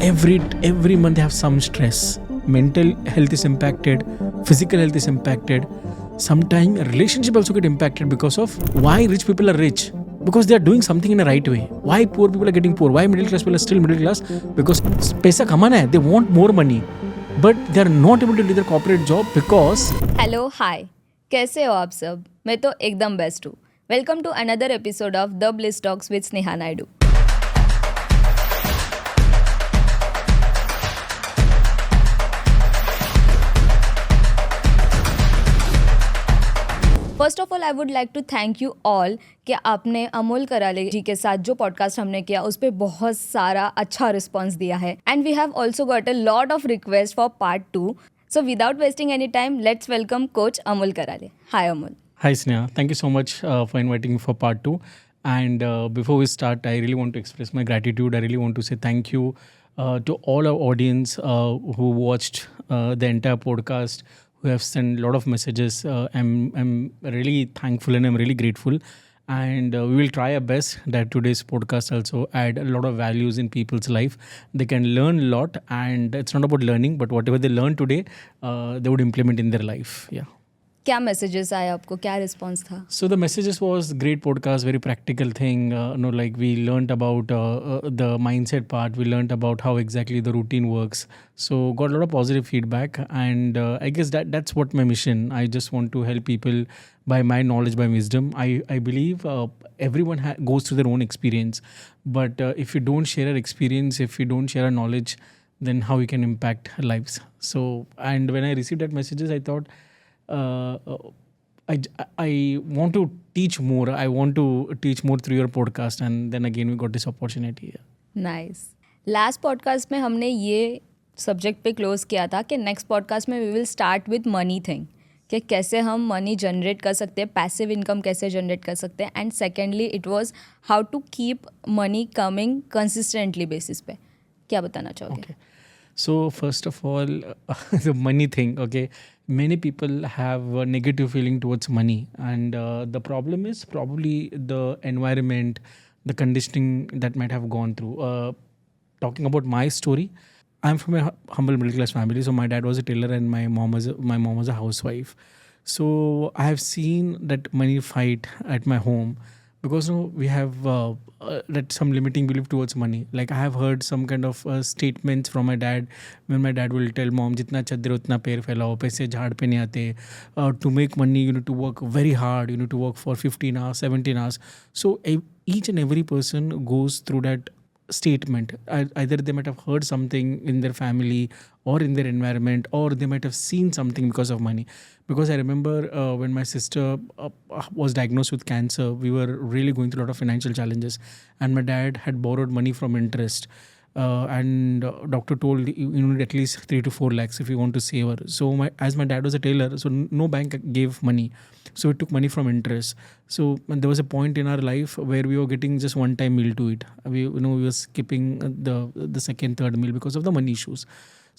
every month they have some stress. Mental health is impacted, physical health is impacted. Sometimes relationship also get impacted because of why rich people are rich. Because they are doing something in a right way. Why poor people are getting poor? Why middle class people are still middle class? Because पैसा कमाना है, they want more money, but they are not able to do their corporate job because. Hello hi, कैसे हो आप सब? मैं तो एकदम बेस्ट हूँ. Welcome to another episode of the bliss talks with Sneha Naidu. First of all I would like to thank you all कि आपने अमोल कराले जी के साथ जो पॉडकास्ट हमने किया उस पर बहुत सारा अच्छा रिस्पॉन्स दिया है and we have also got a lot of request for part 2. So without wasting any time, let's welcome Coach Amol Karale. Hi Amol. Hi Sneha, thank you so much for inviting me for part 2. And before we start, I really want to express my gratitude. I really want to say thank you to all our audience who watched the entire podcast, who have sent a lot of messages. I'm really thankful and I'm really grateful. And we will try our best that today's podcast also add a lot of values in people's life. They can learn a lot, and it's not about learning, but whatever they learn today, they would implement in their life. Yeah. क्या messages आए आपको, क्या response था? So the messages was great podcast, very practical thing. Like we learned about the mindset part. We learned about how exactly the routine works. So got a lot of positive feedback, and I guess that's what my mission. I just want to help people by my knowledge, by wisdom. I believe everyone goes through their own experience, but if you don't share our experience, if you don't share our knowledge, then how we can impact lives. So, and when I received that messages, I thought. I want to teach more. I want to teach more through your podcast, and then again we got this opportunity. नाइस. Last podcast में हमने ये subject पे close किया था कि next podcast में we will start with money thing, कि कैसे हम मनी जनरेट कर सकते हैं, पैसिव इनकम कैसे जनरेट कर सकते हैं, and secondly it was how to keep money coming consistently basis पे. क्या बताना चाहोगे? Okay. So first of all, the money thing. Okay, many people have a negative feeling towards money, and the problem is probably the environment, the conditioning that might have gone through. Talking about my story, I'm from a humble middle class family. So my dad was a tailor, and my mom was a housewife. So I have seen that money fight at my home. Because we have that some limiting belief towards money. Like I have heard some kind of statements from my dad when my dad will tell mom, "जितना चद्दर उतना पैर फैलाओ, पैसे झाड़ पे नहीं आते. To make money, you need to work very hard. You need to work for 15 hours, 17 hours." So each and every person goes through that statement. Either they might have heard something in their family or in their environment, or they might have seen something because of money. Because I remember when my sister was diagnosed with cancer, we were really going through a lot of financial challenges, and my dad had borrowed money from interest. And doctor told you need at least 3 to 4 lakhs if you want to save her. So as my dad was a tailor, so no bank gave money. So we took money from interest. So there was a point in our life where we were getting just one time meal to eat. We were skipping the second, third meal because of the money issues.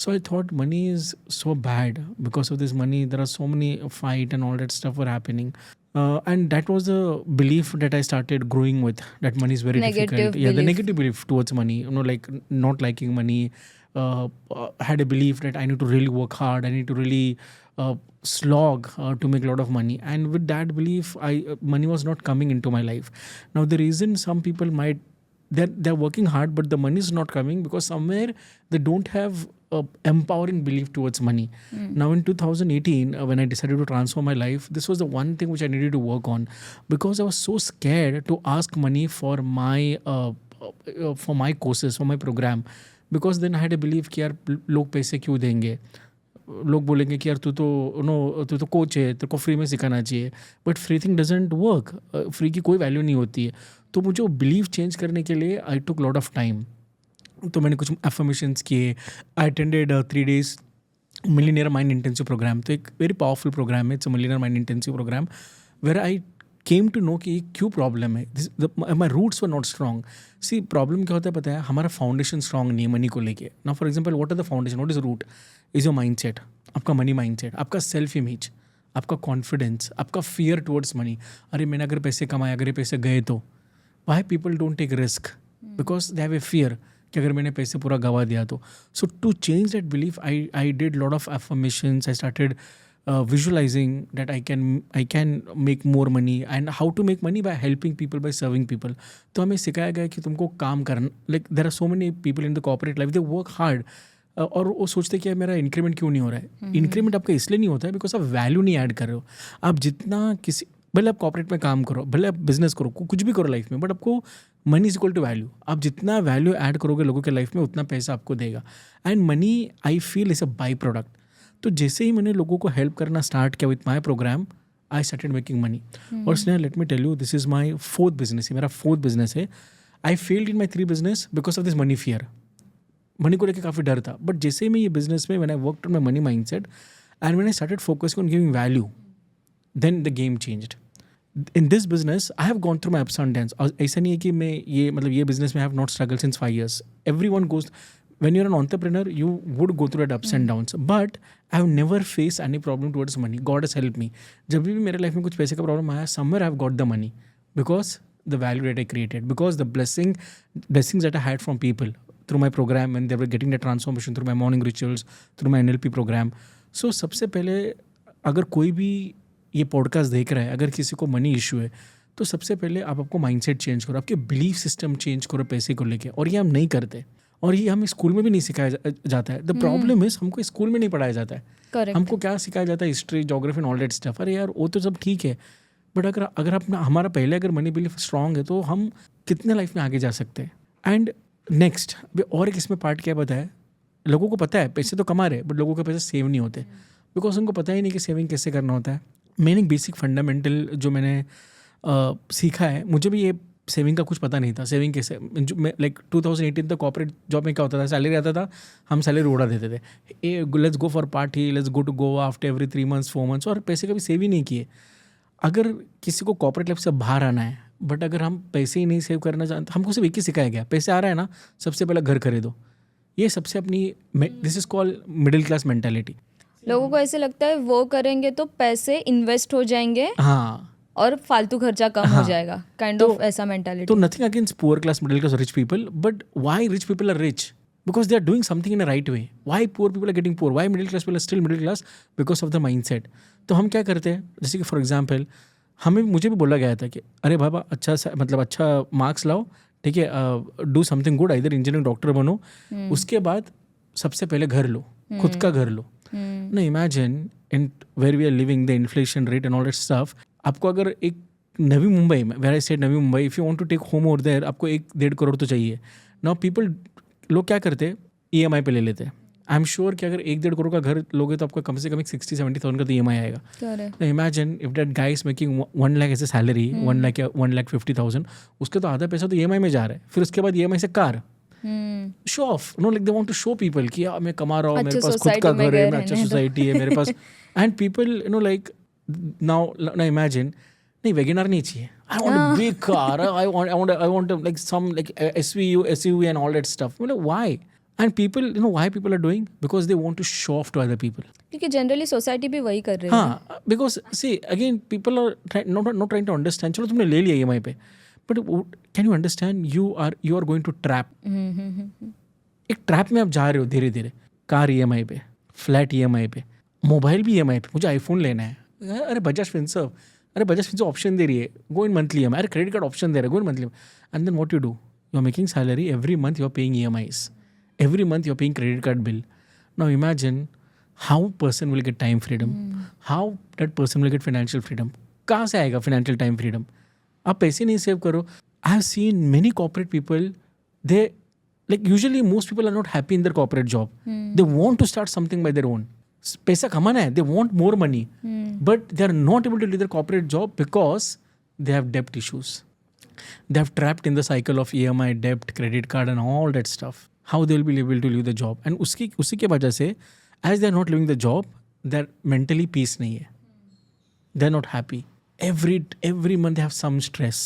So I thought money is so bad. Because of this money, there are so many fight and all that stuff were happening. And that was a belief that I started growing with, that money is very Negative difficult. Yeah, the belief. negative belief towards money, like not liking money. Had a belief that I need to really work hard. I need to really slog to make a lot of money. And with that belief, money was not coming into my life. Now, the reason some people might, they're working hard, but the money is not coming because somewhere they don't have empowering belief towards money. Now in 2018, when I decided to transform my life, this was the one thing which I needed to work on, because I was so scared to ask money for my courses, for my program. Because then I had a belief कि यार लोग पैसे क्यों देंगे, लोग बोलेंगे कि यार तू तो कोच है, तेरे को फ्री में सिखाना चाहिए. But free thing doesn't work. Free की कोई वैल्यू नहीं होती है. तो मुझे वो बिलीव चेंज करने के लिए I took lot of time. तो मैंने कुछ एफर्मेशंस किए. I attended 3 days millionaire mind intensive program. तो एक वेरी पावरफुल प्रोग्राम है. It's millionaire mind intensive program where I came to know कि क्यों प्रॉब्लम है. My roots were not strong. See problem क्या होता है पता है, हमारा फाउंडेशन स्ट्रॉन्ग नहीं है मनी को लेके. ना for example what are the foundation, what is root, is your mind set. आपका मनी माइंड सेट, आपका सेल्फ इमेज, आपका कॉन्फिडेंस, आपका फियर टुवर्ड्स मनी. अरे मैंने अगर पैसे कमाए, अगर ये पैसे गए तो. Why people don't take risk? Because they have a fear कि अगर मैंने पैसे पूरा गवा दिया तो. So to change that belief, I did lot of affirmations. I started visualizing that I can make more money and how to make money by helping people, by serving people. तो हमें सिखाया गया कि तुमको काम करना, like there are so many people in the corporate life, they work hard. और वो सोचते कि यार मेरा इंक्रीमेंट क्यों नहीं हो रहा है. इंक्रीमेंट आपका इसलिए नहीं होता है बिकॉज आप वैल्यू नहीं ऐड कर रहे हो. आप जितना किसी, भले आप कॉर्पोरेट में काम करो, भले आप बिजनेस करो, कुछ भी करो लाइफ में, बट आपको money is equal to value. आप जितना वैल्यू ऐड करोगे लोगों के लाइफ में, उतना पैसा आपको देगा. And money I feel is a by product. तो जैसे ही मैंने लोगों को हेल्प करना स्टार्ट किया with my program, I started making money. और Sneha, let me tell you, this is my 4th business है, मेरा 4th बिजनेस है. I failed in my 3 business because of this money fear. Money को लेकर काफ़ी डर था. बट जैसे ही मैं ये बिजनेस में, when I worked on my money mindset and when I started focusing on giving value, then the game changed. In this business I have gone through my ups and downs. ऐसा नहीं है कि मैं ये मतलब ये business में have not struggle since 5 years. Everyone goes, when you're an entrepreneur, you would go through that ups and downs. But I've never faced any problem towards money. God has helped me. जब भी मेरे life में कुछ पैसे का problem आया, somewhere I've got the money because the value that I created, because the blessings that I had from people through my program, and they were getting the transformation through my morning rituals, through my NLP program. So सबसे पहले अगर कोई भी ये podcast देख रहा है, अगर किसी को मनी इशू है, तो सबसे पहले आप आपको माइंडसेट चेंज करो, आपके बिलीफ सिस्टम चेंज करो पैसे को लेके. और ये हम नहीं करते, और ये हमें स्कूल में भी नहीं सिखाया जाता है. द प्रॉब्लम इज हमको स्कूल में नहीं पढ़ाया जाता है. Correct. हमको क्या सिखाया जाता है, history, geography and all that stuff. अरे यार वो तो सब ठीक है, बट अगर अपना हमारा पहले अगर मनी बिलीफ स्ट्रांग है तो हम कितने लाइफ में आगे जा सकते हैं. एंड नेक्स्ट और एक इसमें पार्ट क्या बताया, लोगों को पता है पैसे तो कमा रहे, बट लोगों के पैसे सेव नहीं होते बिकॉज उनको पता ही नहीं कि सेविंग कैसे करना होता है. मैंने एक बेसिक फंडामेंटल जो मैंने सीखा है, मुझे भी ये सेविंग का कुछ पता नहीं था. सेविंग कैसे, मैं लाइक 2018 तक कॉर्पोरेट जॉब में क्या होता था, सैलरी आता था, हम सैलरी उड़ा देते थे. Let's go for party, let's go to Goa after every 3 months 4 months, और पैसे कभी सेव ही नहीं किए. अगर किसी को कॉर्पोरेट लाइफ से बाहर आना है, बट अगर हम पैसे ही नहीं सेव करना चाहते, हमको सिर्फ एक ही सिखाया गया, पैसे आ रहा है ना, सबसे पहले घर खरीदो. ये सबसे अपनी, this is called middle class mentality. लोगों को ऐसे लगता है वो करेंगे तो पैसे इन्वेस्ट हो जाएंगे, हाँ, और फालतू खर्चा कम हो जाएगा, काइंड ऑफ ऐसा मेंटालिटी. तो nothing against poor class, middle class, rich people, but why rich people are rich? Because they are doing something in a right way. Why poor people are getting poor? Why middle class people are still middle class? Because of the mindset. तो हम क्या करते हैं, जैसे कि for example मुझे भी बोला गया था कि अरे बाबा अच्छा मार्क्स लाओ, ठीक है, डू समथिंग गुड, इधर इंजीनियर डॉक्टर बनो, उसके बाद सबसे पहले घर लो, खुद का घर लो. ना imagine in where we are living, the inflation rate and all that stuff. आपको अगर एक नवी मुंबई में, where I said Navi Mumbai, if you want to take home over there, आपको 1-1.5 करोड़ तो चाहिए. नाउ लोग क्या करते हैं, EMI पे ले लेते हैं. आई एम श्योर कि अगर 1-1.5 करोड़ का घर लोगे तो आपको कम से कम 60-70,000 का तो EMI आएगा. Imagine if that guy is making 1 lakh as a salary, 1 lakh या 1,50,000, उसके तो आधा पैसा तो EMI में जा रहा है. फिर उसके बाद EMI से car, show off, no like they want to show people कि मैं कमा रहा हूँ, मेरे पास खुद का घर है, मैं अच्छा सोसाइटी है मेरे पास. And people like now imagine, नहीं वैगनर नहीं चाहिए, I want a big car, I want like some like SUV and all that stuff. मतलब why? And people, why people are doing? Because they want to show off to other people. क्योंकि generally society भी वही कर रही है. हाँ, because see again people are not trying to understand. चलो तुमने ले लिया EMI पे, but can you understand? You are going to trap. एक ट्रैप में आप जा रहे हो धीरे धीरे. कार EMI पे, फ्लैट EMI पे, मोबाइल भी EMI पे. मुझे आईफोन लेना है, अरे बजाज फिनसर्व, अरे बजाज फिनसर्व ऑप्शन दे रही है, गो इन मंथली EMI. अरे क्रेडिट कार्ड ऑप्शन दे रहा है, go in monthly. And then what you do, you are making salary, every month you are paying EMIs, every month you're paying credit card bill. Now imagine how person will get time freedom, how that person will get financial freedom. कहाँ से आएगा financial time freedom? आप पैसे नहीं save करो. I have seen many corporate people, they like usually most people are not happy in their corporate job. They want to start something by their own. पैसा कमाना है, they want more money, but they are not able to leave their corporate job because they have debt issues. They have trapped in the cycle of EMI, debt, credit card and all that stuff. How they will be able to leave the job. And उसी के वजह से as they are not living the job, their mentally peace नहीं है. They are not happy. Every month they have some stress.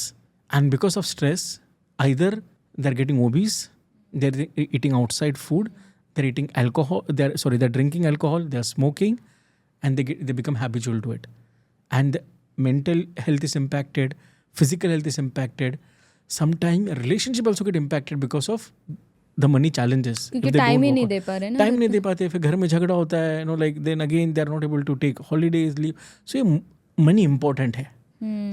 And because of stress, either they are getting obese, they are eating outside food, they are eating alcohol, they are drinking alcohol, they are smoking, and they become habitual to it. And the mental health is impacted, physical health is impacted. Sometimes relationship also get impacted because of the money challenges, क्योंकि time ही नहीं दे पा रहे ना, time नहीं दे पाते, फिर घर में झगड़ा होता है, no like then again they are not able to take holidays leave. So ये मनी इंपॉर्टेंट है.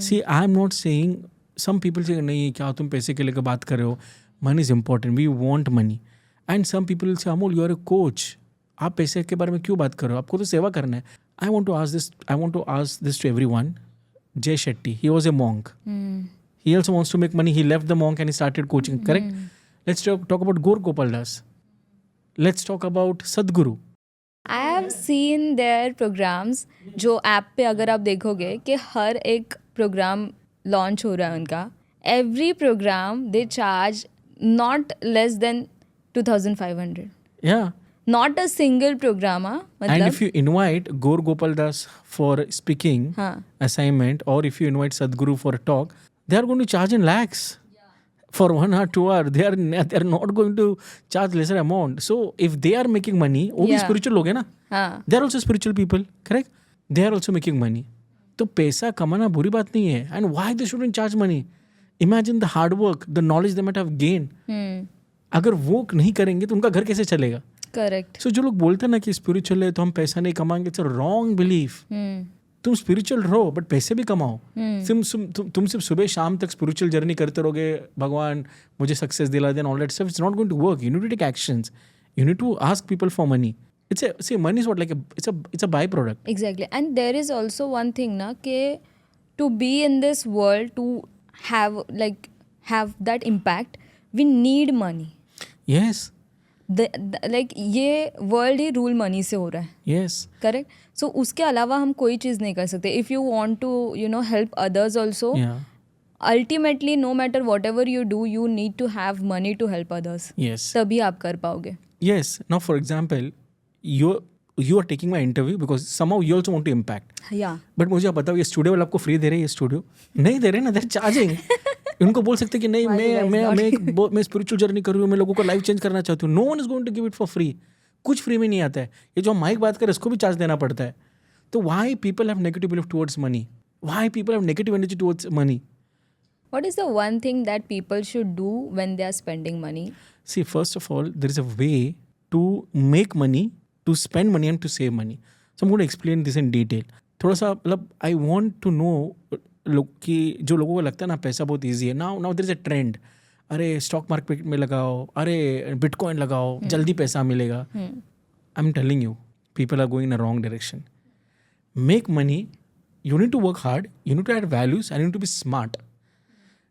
See I am not saying, some people से नहीं क्या तुम पैसे के लेकर बात कर रहे हो, money is important, we want money. And some people से Amol you are a coach, आप पैसे के बारे में क्यों बात कर रहे हो, आपको तो सेवा करना है. I want to ask this to everyone. Jay Shetty, he was a monk. He also wants to make money. He left the monk and he started coaching, correct? Let's talk about Gaur Gopal Das. Let's talk about Sadhguru. I have seen their programs, जो app पे अगर आप देखोगे कि हर एक programme launch हो रहा है उनका, every program they charge not less than 2,500. Yeah. Not a single program, हाँ, And मतलब if you invite Gaur Gopal Das for speaking हाँ, assignment, or if you invite Sadhguru for a talk, they are going to charge in lakhs. For 1 hour, 2 hour, they are not going to charge lesser amount. So if they are making money, वो भी Yeah. spiritual लोग हैं ना. हाँ, They are also spiritual people, correct? They are also making money. तो पैसा कमाना बुरी बात नहीं है. And why they shouldn't charge money? Imagine the hard work, the knowledge they might have gained. अगर वो नहीं करेंगे तो उनका घर कैसे चलेगा? करेक्ट. सो जो लोग बोलते हैं ना कि स्पिरिचुअल है तो हम पैसा नहीं कमाएंगे, इट्स अ रॉन्ग बिलीफ. तुम स्पिरिचुअल रहो बट पैसे भी कमाओ. तुम सिर्फ सुबह शाम तक स्पिरिचुअल जर्नी करते रहोगे, भगवान मुझे सक्सेस दिला then all that stuff, it's not going to work. You need to take actions. You need to ask people for money. Money is what like it's a byproduct. Exactly. And there is also one thing ना कि to be in this world, to have that impact, we need money. Yes like ये world ही rule money से हो रहा है. Yes. Correct. सो उसके अलावा हम कोई चीज़ नहीं कर सकते. If you want to help others also, ultimately no matter whatever you do, you need to have money to help others. Yes. तभी आप कर पाओगे. Yes. Now, for example, you are taking my interview because somehow you also want to impact. या but मुझे आप बताओ, ये studio वाले आपको फ्री दे रहे हैं? ये स्टूडियो नहीं दे रहे ना, देर चार्जिंग. उनको बोल सकते कि नहीं, मैं स्पिरिचुअल जर्नी कर रही हूँ, मैं लोगों को लाइफ चेंज करना चाहती हूँ. No one is going to give it for free. कुछ फ्री में नहीं आता है. ये जो हम माइक बात करें इसको भी चार्ज देना पड़ता है. तो why people have negative belief towards money? Why people have negative energy towards money? What is the one thing that people should do when they are spending money? See, first of all, there is a way to make money, to spend money and to save money. So I'm going to explain this in detail. थोड़ा सा मतलब I want to know कि जो लोगों को लगता है ना पैसा बहुत ईजी है. Now there is a trend. अरे स्टॉक मार्केट में लगाओ, अरे बिटकॉइन लगाओ, जल्दी पैसा मिलेगा. I'm telling you, people are going in a wrong direction. Make money, you need to work hard, you need to add values, and you need to be smart.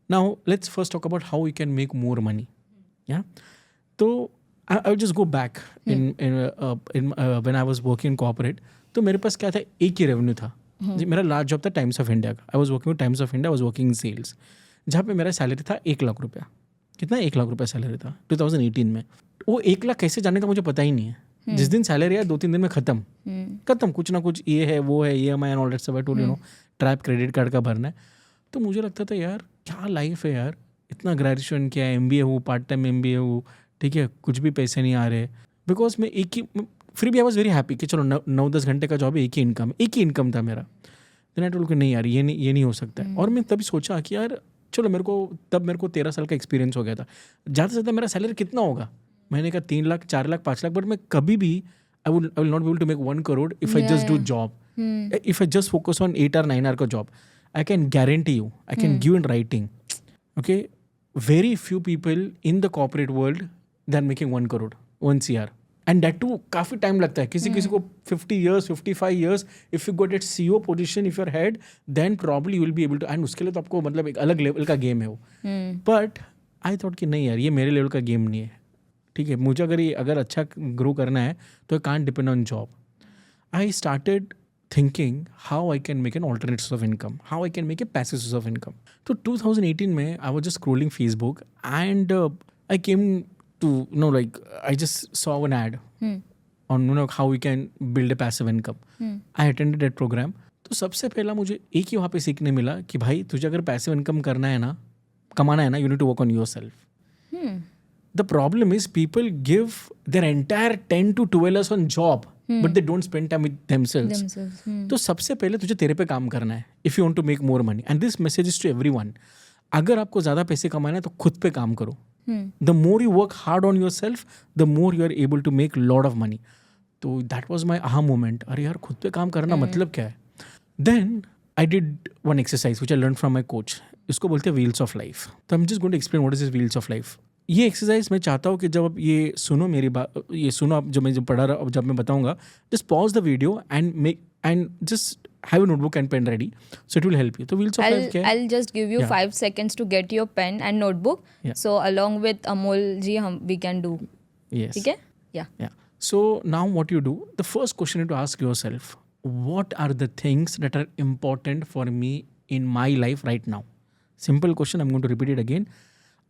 Now let's first talk about how you can make more money. Yeah. So I would just go back when I was working in corporate. तो मेरे पास क्या था, एक ही revenue था. मेरा last job था Times of India का. I was working with Times of India, I was working in sales, जहाँ पे मेरा सैलरी था 1 लाख रुपया. कितना? 1 लाख रुपया सैलरी था 2018 में. वो 1 लाख कैसे जाने का मुझे पता ही नहीं है. जिस दिन सैलरी आया 2-3 दिन में खत्म. कुछ ना कुछ ये है वो है, EMI एंड ऑल दैट सब, टू ट्रैप क्रेडिट कार्ड का भरना है. तो मुझे लगता था यार क्या लाइफ है यार, इतना ग्रेजुएशन किया है, MBA हूँ, पार्ट टाइम MBA हूँ, ठीक है, कुछ भी पैसे नहीं आ रहे. बिकॉज मैं फिर भी आई वॉज वेरी हैप्पी कि चलो 9-10 घंटे का जॉब है, एक ही इनकम था मेरा. देन आई टोल्ड कि नहीं यार ये नहीं हो सकता है. और मैं तभी सोचा कि यार चलो मेरे को 13 साल का एक्सपीरियंस हो गया था. ज़्यादा से ज़्यादा मेरा सैलरी कितना होगा, महीने का 3 लाख, 4 लाख, 5 लाख. बट मैं कभी भी I will not be able to make 1 crore if I just do job. If I just focus on 8 or 9 hour का जॉब. I can guarantee you, I can give in writing, okay, very few people in the corporate world they are making 1 crore, 1 CR. And that too काफ़ी time लगता है. किसी को 50 years, 55 years, if you got at CEO position, if you're head, then probably you will be able to. And उसके लिए तो आपको मतलब एक अलग लेवल का गेम है वो. But I thought कि नहीं यार ये मेरे लेवल का गेम नहीं है. ठीक है, मुझे अगर अच्छा ग्रो करना है तो I can't depend on job. I started thinking how I can make an alternate source of income, how I can make a passive source of income. So 2018 में I was just scrolling Facebook and I came to I just saw an ad on how we can build a passive income. I attended that program. तो सबसे पहला मुझे एक ही वहाँ पे सीखने मिला कि भाई तुझे अगर पैसिव इनकम कमाना है ना, you need to work on yourself. The problem is people give their entire 10 to 12 hours on job. But they don't spend time with themselves. तो सबसे पहले तुझे तेरे पे काम करना है if you want to make more money. And this message is to everyone. अगर आपको ज़्यादा पैसे कमाना है तो खुद पे काम करो. The more you work hard on yourself the more you are able to make lot of money. तो that was my aha moment. अरे यार खुद पे काम करना मतलब क्या है. Then I did one exercise which I learn from my coach. इसको बोलते हैं व्हील्स ऑफ लाइफ. तो I am just going to explain what is wheels of life. ये एक्सरसाइज मैं चाहता हूँ कि जब आप ये सुनो मेरी बात, ये सुनो आप, जब मैं पढ़ा रहा, जब मैं बताऊंगा, just pause the video and just have a notebook and pen ready, so it will help you. So wheels of life क्या है? I'll just give you 5 seconds to get your pen and notebook. Yeah. So along with Amol ji we can do. Yes. ठीक है? Yeah. So now what you do, the first question you have to ask yourself, what are the things that are important for me in my life right now? Simple question, I'm going to repeat it again.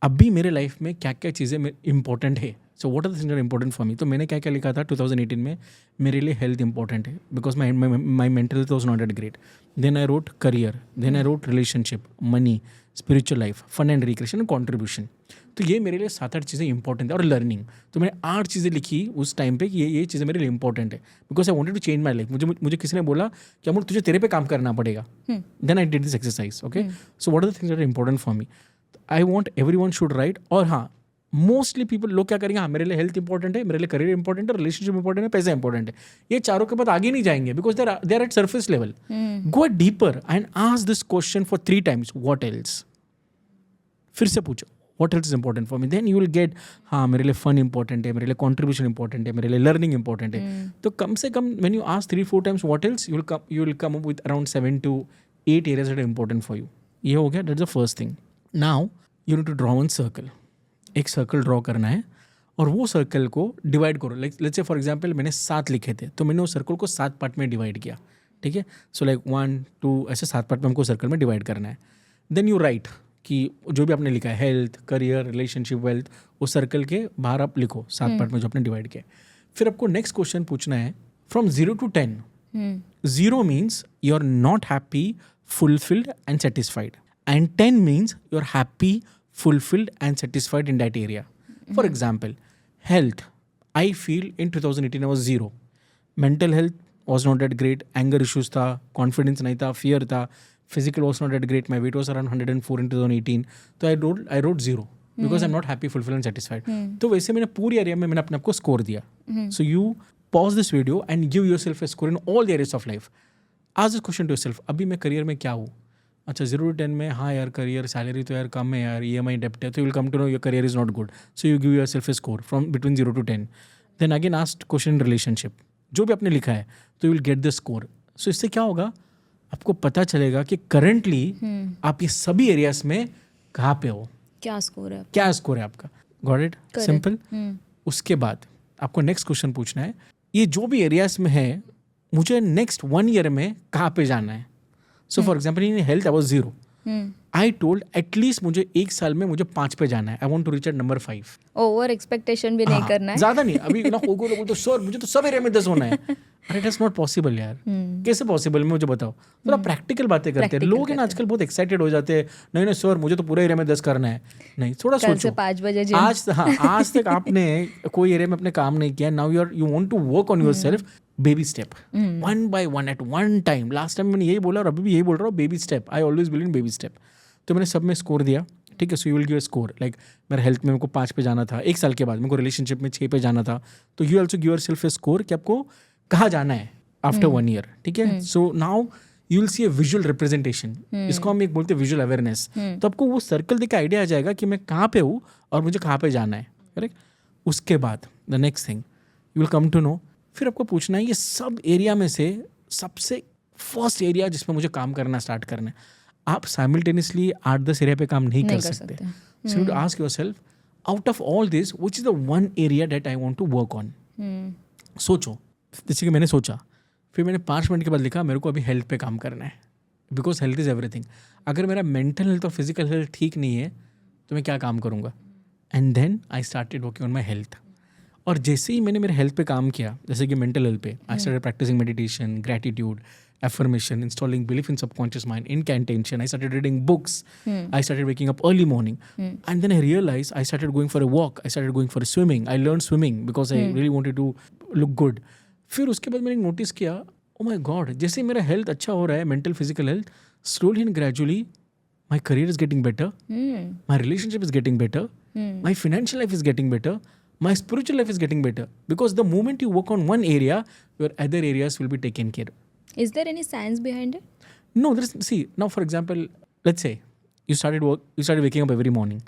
अभी मेरे life में क्या क्या चीज़ें important है. So what are the things are important for me. तो मैंने क्या क्या लिखा था 2018 में, मेरे लिए हेल्थ इंपॉर्टेंट है because my mental health was not at great. Then I wrote career, then I wrote relationship, money, spiritual life, fun and recreation and contribution. तो ये मेरे लिए 7-8 चीज़ें इंपॉर्टेंट है. और लर्निंग, तो मैंने 8 चीज़ें लिखी उस टाइम पे कि ये चीज़ें मेरे लिए इंपॉर्टेंट है because I wanted to change my life. मुझे किसी ने बोला कि अमूल तुझे तेरे पे काम करना पड़ेगा. Then I did this exercise. Okay, so what are the things that are important for me. I want everyone should write. और हाँ, मोस्टली पीपल, लोग क्या करेंगे, हाँ मेरे लिए हेल्थ इंपॉर्टेंट है, मेरे लिए करियर इंपॉर्टेंट है, रिलेशनशिप इंपॉर्टेंट है, पैसा इंपॉर्टेंट है. ये चारों के बाद आगे नहीं जाएंगे because they are at surface level. Go deeper and ask this question for 3 times, what else. फिर से पूछो what else is important for me. Then you will get, हाँ मेरे लिए फन इंपॉर्टेंट है, मेरे लिए कॉन्ट्रीब्यूशन इंपॉर्टेंट है, मेरे लिए लर्निंग इंपॉर्टेंट है. तो कम से come when you ask 3-4 times what else, you will come up with around 7 to 8 areas that are important for you. ये हो गया, that's the first thing. Now you need to draw one circle. एक circle draw करना है और वो circle को divide करो. Like let's say for example मैंने 7 लिखे थे, तो मैंने उस सर्कल को 7 पार्ट में डिवाइड किया. ठीक है, सो लाइक 1, 2 ऐसे 7 पार्ट में हमको सर्कल में डिवाइड करना है. देन यू राइट कि जो भी आपने लिखा है, हेल्थ, करियर, रिलेशनशिप, वेल्थ, उस सर्कल के बाहर आप लिखो 7 पार्ट में जो आपने डिवाइड किया. फिर आपको नेक्स्ट क्वेश्चन पूछना है from 0 to 10. 0 means you are not happy, fulfilled and satisfied, and 10 means you are happy, fulfilled and satisfied in that area. For example, health, I feel in 2018 I was 0. Mental health was not that great, anger issues था, confidence नहीं था, fear था, physical was not that great, my weight was around 104 in 2018. तो I wrote 0 because I'm not happy, fulfilled and satisfied. तो वैसे मैंने पूरी area में मैंने अपने आप को स्कोर दिया. So you pause this video and give yourself a score in all the areas of life. Ask this question to yourself, अभी मैं करियर में क्या हूँ. अच्छा 0 to 10 में, हाँ यार करियर, सैलरी तो यार कम है यार, EMI डेप्ट है, तो you will come to know your career is not good. So you give yourself a score from between 0 to 10. Then again ask question relationship, जो भी आपने लिखा है, तो you will get the score. So इससे क्या होगा, आपको पता चलेगा कि करंटली आप ये सभी एरियाज में कहाँ पे हो, क्या स्कोर है आपका. Got it? सिंपल. उसके बाद आपको नेक्स्ट क्वेश्चन पूछना है, ये जो भी एरियाज में है, मुझे नेक्स्ट 1 year में कहाँ पे जाना है. So for example, in health, I was 0. I told at least मुझे 1 साल में मुझे 5 पे जाना है. I want to reach at number 5. Over expectation भी नहीं करना है. ज़्यादा नहीं. अभी ना कोई लोग तो सर मुझे तो सब एरिया में 10 होना है. अरे that's not possible यार. कैसे पॉसिबल, मुझे बताओ. थोड़ा प्रैक्टिकल बातें करते हैं लोग हैं ना आजकल, बहुत एक्साइटेड हो जाते हैं. नहीं सर मुझे तो पूरे एरिया में 10 करना है. नहीं, थोड़ा सोचो. कल से 5 बजे आज तक आपने कोई एरिया में अपने काम नहीं किया. Now you want to work on yourself. Baby step, 1 by 1 at one time. Last time मैंने यही बोला और अभी भी यही बोल रहा हूँ, baby step. I always believe in baby step. तो मैंने सब में स्कोर दिया. ठीक है, so you will give a score. Like मेरा हेल्थ में मेरे को 5 पे जाना था 1 साल के बाद, मेरे को रिलेशनशिप में 6 पे जाना था. तो you also give yourself a score कि आपको कहाँ जाना है आफ्टर 1 year. ठीक है, so now you will C a visual representation. इसको हम एक बोलते हैं विजुअल अवेयरनेस. तो आपको वो सर्कल देख के आइडिया आ जाएगा कि मैं कहाँ पे हूँ और मुझे कहाँ पे जाना है. करेक्ट. उसके बाद the next thing you will come to know, फिर आपको पूछना है ये सब एरिया में से सबसे फर्स्ट एरिया जिसमें मुझे काम करना स्टार्ट करना है. आप साइमल्टेनियसली 8-10 एरिया पे काम नहीं कर सकते. So you ask yourself, out of all this which is the one area that I want to work on. सोचो. जैसे कि मैंने सोचा, फिर मैंने 5 मिनट के बाद लिखा मेरे को अभी हेल्थ पे काम करना है बिकॉज हेल्थ इज़ एवरीथिंग. अगर मेरा मेंटल हेल्थ और फिजिकल हेल्थ ठीक नहीं है तो मैं क्या काम करूँगा. And then I started working on my health. और जैसे ही मैंने मेरे हेल्थ पे काम किया, जैसे कि मेंटल हेल्थ पे, I started practising meditation, gratitude, affirmation, installing belief in subconscious mind, incantation. I started reading books. I started waking up early morning. And then I realized I started going for a walk. I started going for swimming. I learned swimming because I really wanted to look good. फिर उसके बाद मैंने notice किया, oh my God, जैसे मेरा health अच्छा हो रहा है, mental, physical health, slowly and gradually, my career is getting better. My relationship is getting better. My financial life is getting better. My spiritual life is getting better. Because the moment you work on one area, your other areas will be taken care of. Is there any science behind it? No, see, now for example, let's say you started waking up every morning.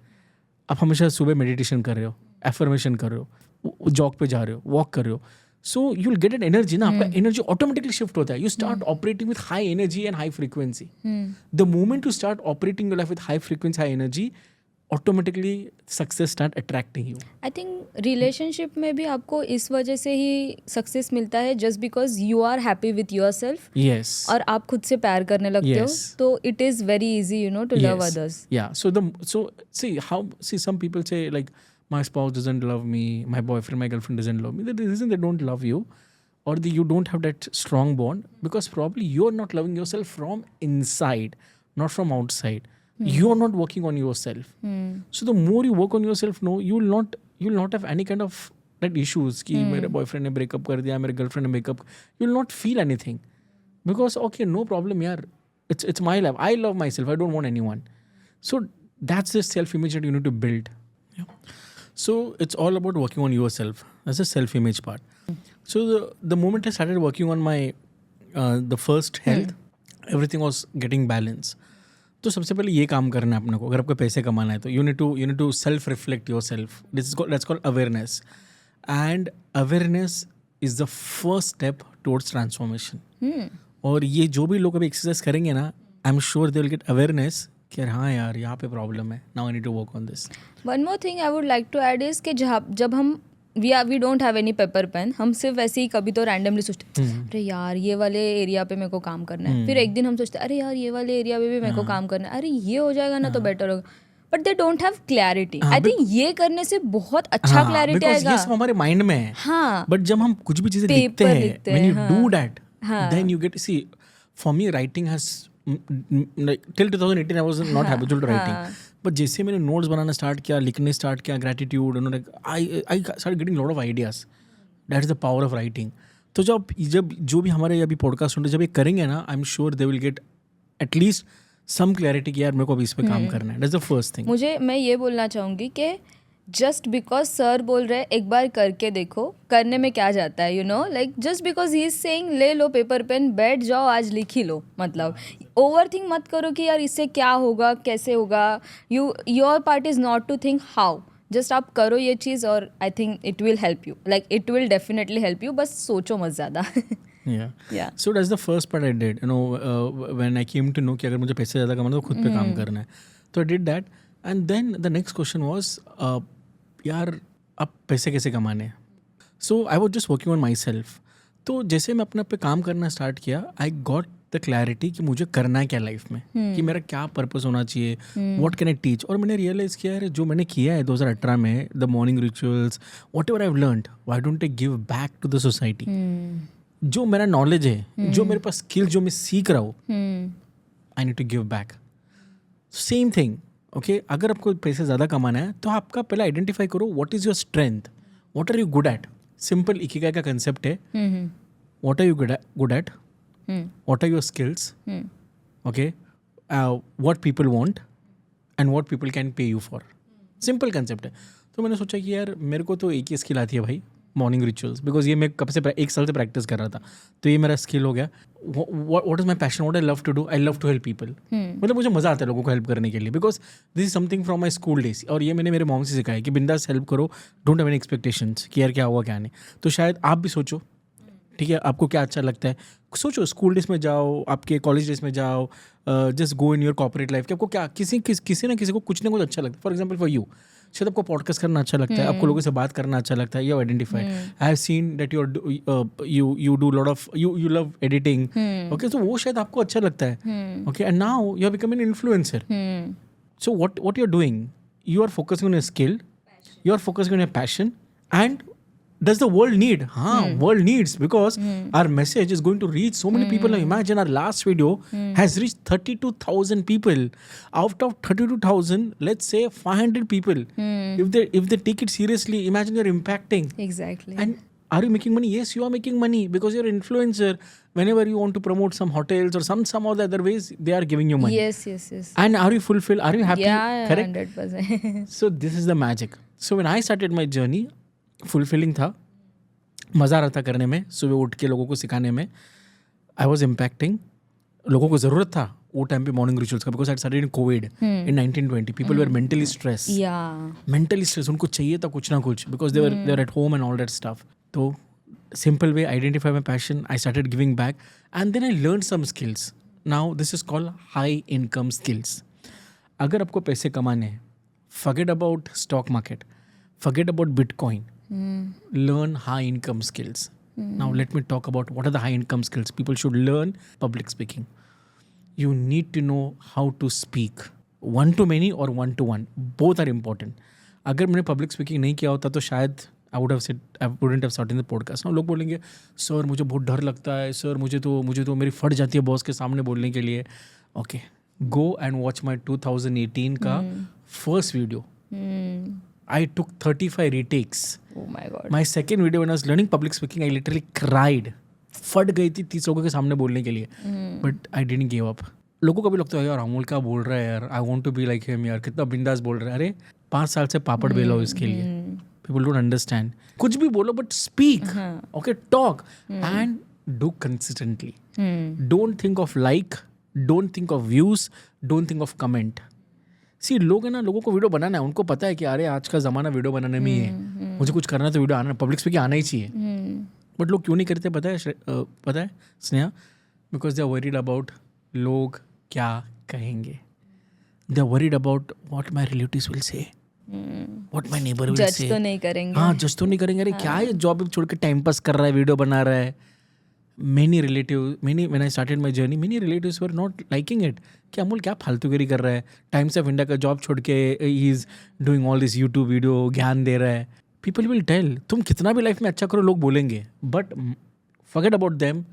आप हमेशा सुबह meditation कर रहे हो, affirmation कर रहे हो, jog पे जा रहे हो, वॉक कर रहे हो. So you'll get an energy ना, आपका energy automatically shift होता है. You start operating with high energy and high frequency. The moment you start operating your life with high frequency, high energy, automatically success start attracting you. I think relationship में भी आपको इस वजह से ही success मिलता है, just because you are happy with yourself Yes. और आप खुद से प्यार करने लगते हो, Yes. तो it is very easy to love Yes. Others. Yeah. So see some people say like my spouse doesn't love me, my boyfriend, my girlfriend doesn't love me. The reason they don't love you or you don't have that strong bond because probably you're not loving yourself from inside, not from outside. You're not working on yourself. So the more you work on yourself, no, you'll not have any kind of that issues कि मेरे boyfriend ने breakup कर दिया, मेरे girlfriend ने breakup. You'll not feel anything because okay, no problem यार. It's my life. I love myself. I don't want anyone. So that's the self-image that you need to build. Yeah. So it's all about working on yourself. That's the self-image part. So the moment I started working on my the first health, everything was getting balanced. तो सबसे पहले ये काम करना है अपने को. अगर आपको पैसे कमाना है तो you need to self reflect yourself. That's called awareness. And awareness is the first step towards transformation. और ये जो भी लोग अभी एक्सरसाइज करेंगे ना, I am sure they will get awareness कि हाँ यार यहाँ पे प्रॉब्लम है. Now I need to work on this. One more thing I would like to add is कि जब हम we don't have any paper pen, हम सिर्फ ऐसे ही कभी तो रैंडमली सोचते अरे यार ये वाले एरिया पे मेरे को काम करना है, फिर एक दिन हम सोचते अरे यार ये वाले एरिया पे भी मेरे को काम करना है, अरे ये हो जाएगा ना तो बेटर होगा, but they don't have clarity. I think ये करने से बहुत अच्छा क्लैरिटी आएगा. ये सब हमारे माइंड में है. हाँ, बट जब हम कुछ भी चीजें देखते हैं, when you do that, then you get. See for me writing has till 2018 I was not habitual to writing. But जैसे मैंने नोट्स बनाना स्टार्ट किया, लिखने स्टार्ट किया, gratitude, I start getting lot of ideas. That is the power of writing. तो जब जो भी हमारे अभी पॉडकास्ट सुनते जब ये करेंगे ना, I am sure they will get at least some clarity कि यार मेरे को अभी इस पे काम करना है. That's the first thing. मैं ये बोलना चाहूँगी कि जस्ट बिकॉज सर बोल रहे एक बार करके देखो, करने में क्या जाता है, like just because he is saying ले लो पेपर पेन, बैठ जाओ, आज लिख ही लो. मतलब ओवर थिंक मत करो कि यार इससे क्या होगा, कैसे होगा. Your part is not to think how, just आप करो ये चीज़ और I think it will help you. Like it will definitely help you, बस सोचो मत ज़्यादा. Yeah. So that's the first part I did. When I came to know कि अगर मुझे पैसे ज़्यादा कमाना तो खुद पे काम करना है, तो I did that. And then the next question was, यार अब पैसे कैसे कमाने हैं. So I was just working on myself. तो जैसे मैं अपने पे काम करना स्टार्ट किया, I got the clarity कि मुझे करना है क्या लाइफ में, कि मेरा क्या पर्पस होना चाहिए, what can I teach. और मैंने रियलाइज़ किया है जो मैंने किया है 2018 में, the morning rituals, whatever I've learned, why don't I give back to the society. जो मेरा नॉलेज है, जो मेरे पास स्किल जो मैं सीख रहा हूँ, I need to give back. Same thing. Okay, अगर आपको पैसे ज़्यादा कमाना है तो आपका पहले आइडेंटिफाई करो what is your strength, what are you good at. Simple ikigai का कंसेप्ट है. What are you good at, what are your skills, okay, what people want and what people can pay you for. Simple concept है. तो मैंने सोचा कि यार मेरे को तो एक ही स्किल आती है भाई, मॉर्निंग रिचुअल्स, बिकॉज ये मैं कब से 1 साल से प्रैक्टिस कर रहा था, तो ये मेरा स्किल हो गया. What is my passion, what I love to do, I love to help people. मतलब मुझे मज़ा आता है लोगों को हेल्प करने के लिए, because this is something from my school days. और ये मैंने मेरे मॉम से सिखाया कि बिंदास हेल्प करो, डोंट हैव एनी एक्सपेक्टेशंस कि यार क्या हुआ क्या नहीं. तो शायद आप भी सोचो, ठीक है, आपको क्या अच्छा लगता है, सोचो. स्कूल डेज में जाओ, आपके कॉलेज डेज में जाओ, just go in your corporate life कि आपको क्या किसी ना किसी को कुछ ना कुछ अच्छा लगता है. फॉर एग्जाम्पल फॉर यू, शायद आपको पॉडकास्ट करना अच्छा लगता है, आपको लोगों से बात करना अच्छा लगता है. You identify, I have seen that you do lot of you love editing. Okay, तो वो शायद आपको अच्छा लगता है. Okay, and now you are becoming an influencer. So what you are doing, you are focusing on your skill, you are focusing on your passion. And does the world need? World needs, because our message is going to reach so many people. Now imagine our last video has reached 32,000 people. Out of 32,000, let's say 500 people, if they take it seriously, imagine you're impacting. Exactly. And Are you making money? Yes, you are making money because you're an influencer. Whenever you want to promote some hotels or some or the other ways, they are giving you money. Yes. And are you fulfilled? Are you happy? Yeah, Correct? 100%. So this is the magic. So when I started my journey, fulfilling था, मज़ा आ रहा था करने में, सुबह उठ के लोगों को सिखाने में. I was impacting. लोगों को ज़रूरत था वो टाइम पे मॉर्निंग रिचुअल्स का, because I started in Covid in 1920. People were mentally stress. Yeah. Mentally stress, उनको चाहिए था कुछ ना कुछ, because they were at home and all that stuff. तो simple way, identify my passion, I started giving back, and then I learned some skills. Now this is called high income skills. अगर आपको पैसे कमाने हैं, forget about stock market, forget about Bitcoin, learn high income skills. Now let me talk about what are the high income skills people should learn. Public speaking. You need to know how to speak, one to many or one to one, both are important. अगर मैंने public speaking नहीं किया होता तो शायद I wouldn't have started the podcast. Now लोग बोलेंगे sir मुझे बहुत डर लगता है, सर मुझे तो मेरी फट जाती है बॉस के सामने बोलने के लिए. Okay, go and watch my 2018 का first video. I took 35 retakes. Oh my God. My second video when I was learning public speaking, I literally cried. फट गई थी 30 लोगों के सामने बोलने के लिए. But I didn't give up. लोगों को भी लगता है यार अमोल क्या बोल रहा है यार, I want to be like him यार, कितना बिंदास बोल रहा है. अरे 5 साल से पापड़ बेला हो इसके लिए. People don't understand. कुछ भी बोलो but speak. Okay, talk and do consistently. Don't think of like, don't think of views, don't think of comment. See, लोग है ना, लोगों को वीडियो बनाना है, उनको पता है कि अरे आज का ज़माना वीडियो बनाने में ही है, मुझे कुछ करना है तो वीडियो आना, पब्लिक स्पीकिंग आना ही चाहिए. बट लोग क्यों नहीं करते पता है Sneha? Because they are worried about लोग क्या कहेंगे. They are worried about what my relatives will say, what my neighbour will say. जज तो नहीं करेंगे. हाँ, जज तो नहीं करेंगे. अरे क्या ये जॉब छोड़ के टाइम पास कर रहा है, वीडियो बना रहा है. when I started my journey, many relatives were not liking it. कि अमूल क्या फालतूगिरी कर रहा है, टाइम्स ऑफ इंडिया का जॉब छोड़ के he is doing all this YouTube video, ज्ञान दे रहा है. पीपल विल टेल, तुम कितना भी लाइफ में अच्छा करो लोग बोलेंगे, but forget about them.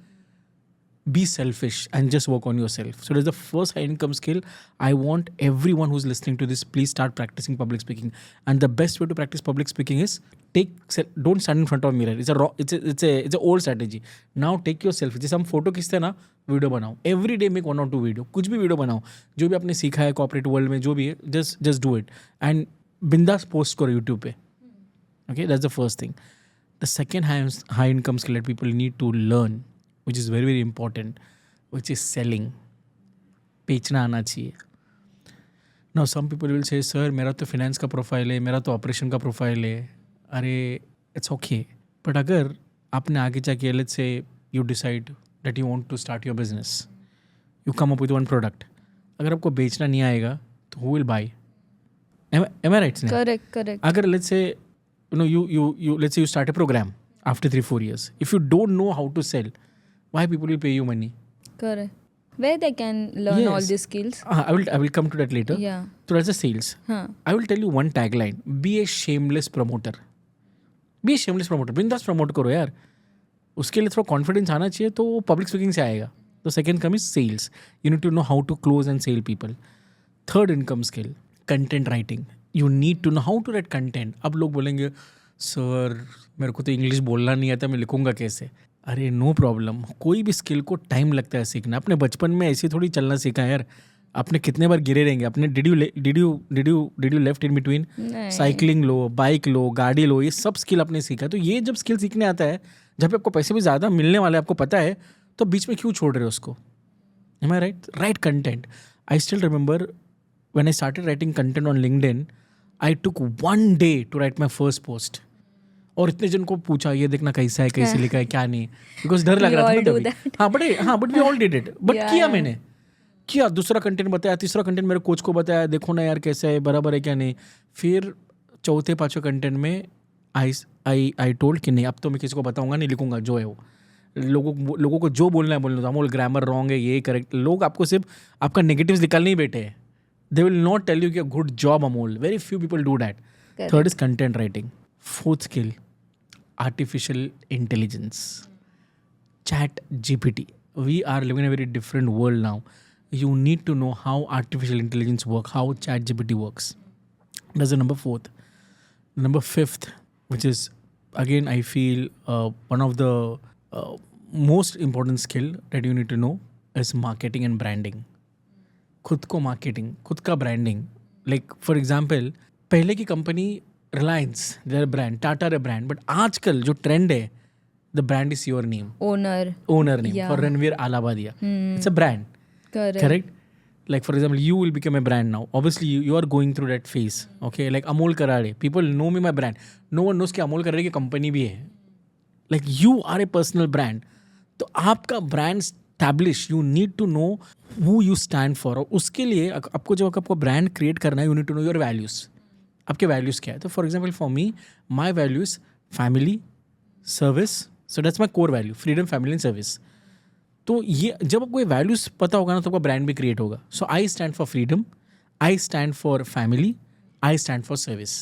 Be selfish and just work on yourself. So that's the first high income skill. I want everyone who's listening to this, please start practicing public speaking. And the best way to practice public speaking is don't stand in front of a mirror. It's a old strategy. Now take your selfie. जैसे हम photo खींचते हैं ना, video बनाओ. Every day make 1 or 2 video. कुछ भी video बनाओ, जो भी आपने सीखा है कॉर्पोरेट वर्ल्ड में, जो भी है, just do it. And बिंदास पोस्ट करो यूट्यूब पे. Okay, that's the first thing. The second high income skill that people need to learn, which is very very important, which is selling. बेचना आना चाहिए. Now some people will say, sir मेरा तो finance का profile है, मेरा तो operation का प्रोफाइल है. अरे it's okay. But अगर आपने आगे जाके let's say you decide that you want to start your business, you come up with one product. अगर आपको बेचना नहीं आएगा तो who will buy? Am I right, Sneha? Correct. अगर let's say you let's say you start a program after 3-4 years, if you don't know how to sell, why people will pay you money? Correct. Where they can learn all Yes. these skills? I will come to that later. Yeah. So that's the sales. हाँ. I will tell you one tagline: be a shameless promoter. Be a shameless promoter. बिंदास promote करो यार. उसके लिए थोड़ा confidence आना चाहिए, तो पब्लिक स्पीकिंग से आएगा. तो second come is sales. You need to know how to close and sell people. Third income skill, content writing. You need to know how to write content. अब लोग बोलेंगे सर मेरे को तो इंग्लिश बोलना नहीं आता, मैं लिखूंगा कैसे? अरे नो प्रॉब्लम. कोई भी स्किल को टाइम लगता है सीखना. अपने बचपन में ऐसे थोड़ी चलना सीखा है यार. आपने कितने बार गिरे रहेंगे. आपने did you left in between? Cycling लो, बाइक लो, गाड़ी लो, ये सब स्किल आपने सीखा. तो ये जब स्किल सीखने आता है, जब पे आपको पैसे भी ज़्यादा मिलने वाले आपको पता है, तो बीच में क्यों छोड़ रहे हो उसको? Am I right? Write content. I still remember when I started writing content on LinkedIn, I took 1 day to write my first post. और इतने जन को पूछा ये देखना कैसा है, कैसे लिखा है, क्या नहीं, बिकॉज डर लग रहा था ना तभी. हाँ but we all did it. But किया मैंने, किया. दूसरा कंटेंट बताया, तीसरा कंटेंट मेरे कोच को बताया, देखो ना यार कैसा है, बराबर है क्या नहीं. फिर चौथे पाँचवें कंटेंट में आई टोल्ड कि नहीं अब तो मैं किसी को बताऊंगा नहीं, लिखूंगा जो है वो. लोगों को जो बोलना है बोलना था. अमोल ग्रामर रॉन्ग है, ये करेक्ट. लोग आपको सिर्फ आपका नेगेटिव्स निकालने ही बैठे हैं. They will not tell you कि good job Amol. Very few people do that. Third is content writing. Fourth skill, artificial intelligence. Chat GPT. We are living in a very different world now. You need to know how artificial intelligence works, how Chat GPT works. That's the number 4th. Number 5th, which is again, I feel one of the most important skill that you need to know is marketing and branding. खुद को marketing, खुद का branding. Like for example, पहले की company Reliance, their brand, Tata रे brand, but आजकल जो trend है, the brand is your name, owner name. For Ranveer Allahbadia, it's a brand. Correct? Like for example, you will become a brand now. Obviously, you are going through that phase. Okay, like Amol Karade. People know me my brand. No one knows कि Amol Karade की company भी है. Like you are a personal brand. तो आपका brand establish. You need to know who you stand for. और उसके लिए आपको जब आपको brand create करना है, you need to know your values. आपके values क्या है? तो for example, for me, my values family, service. So that's my core value. Freedom, family and service. तो ये जब आपको ये वैल्यूज पता होगा ना, तो आपका ब्रांड भी क्रिएट होगा. So I stand for freedom, I stand for family, I stand for service.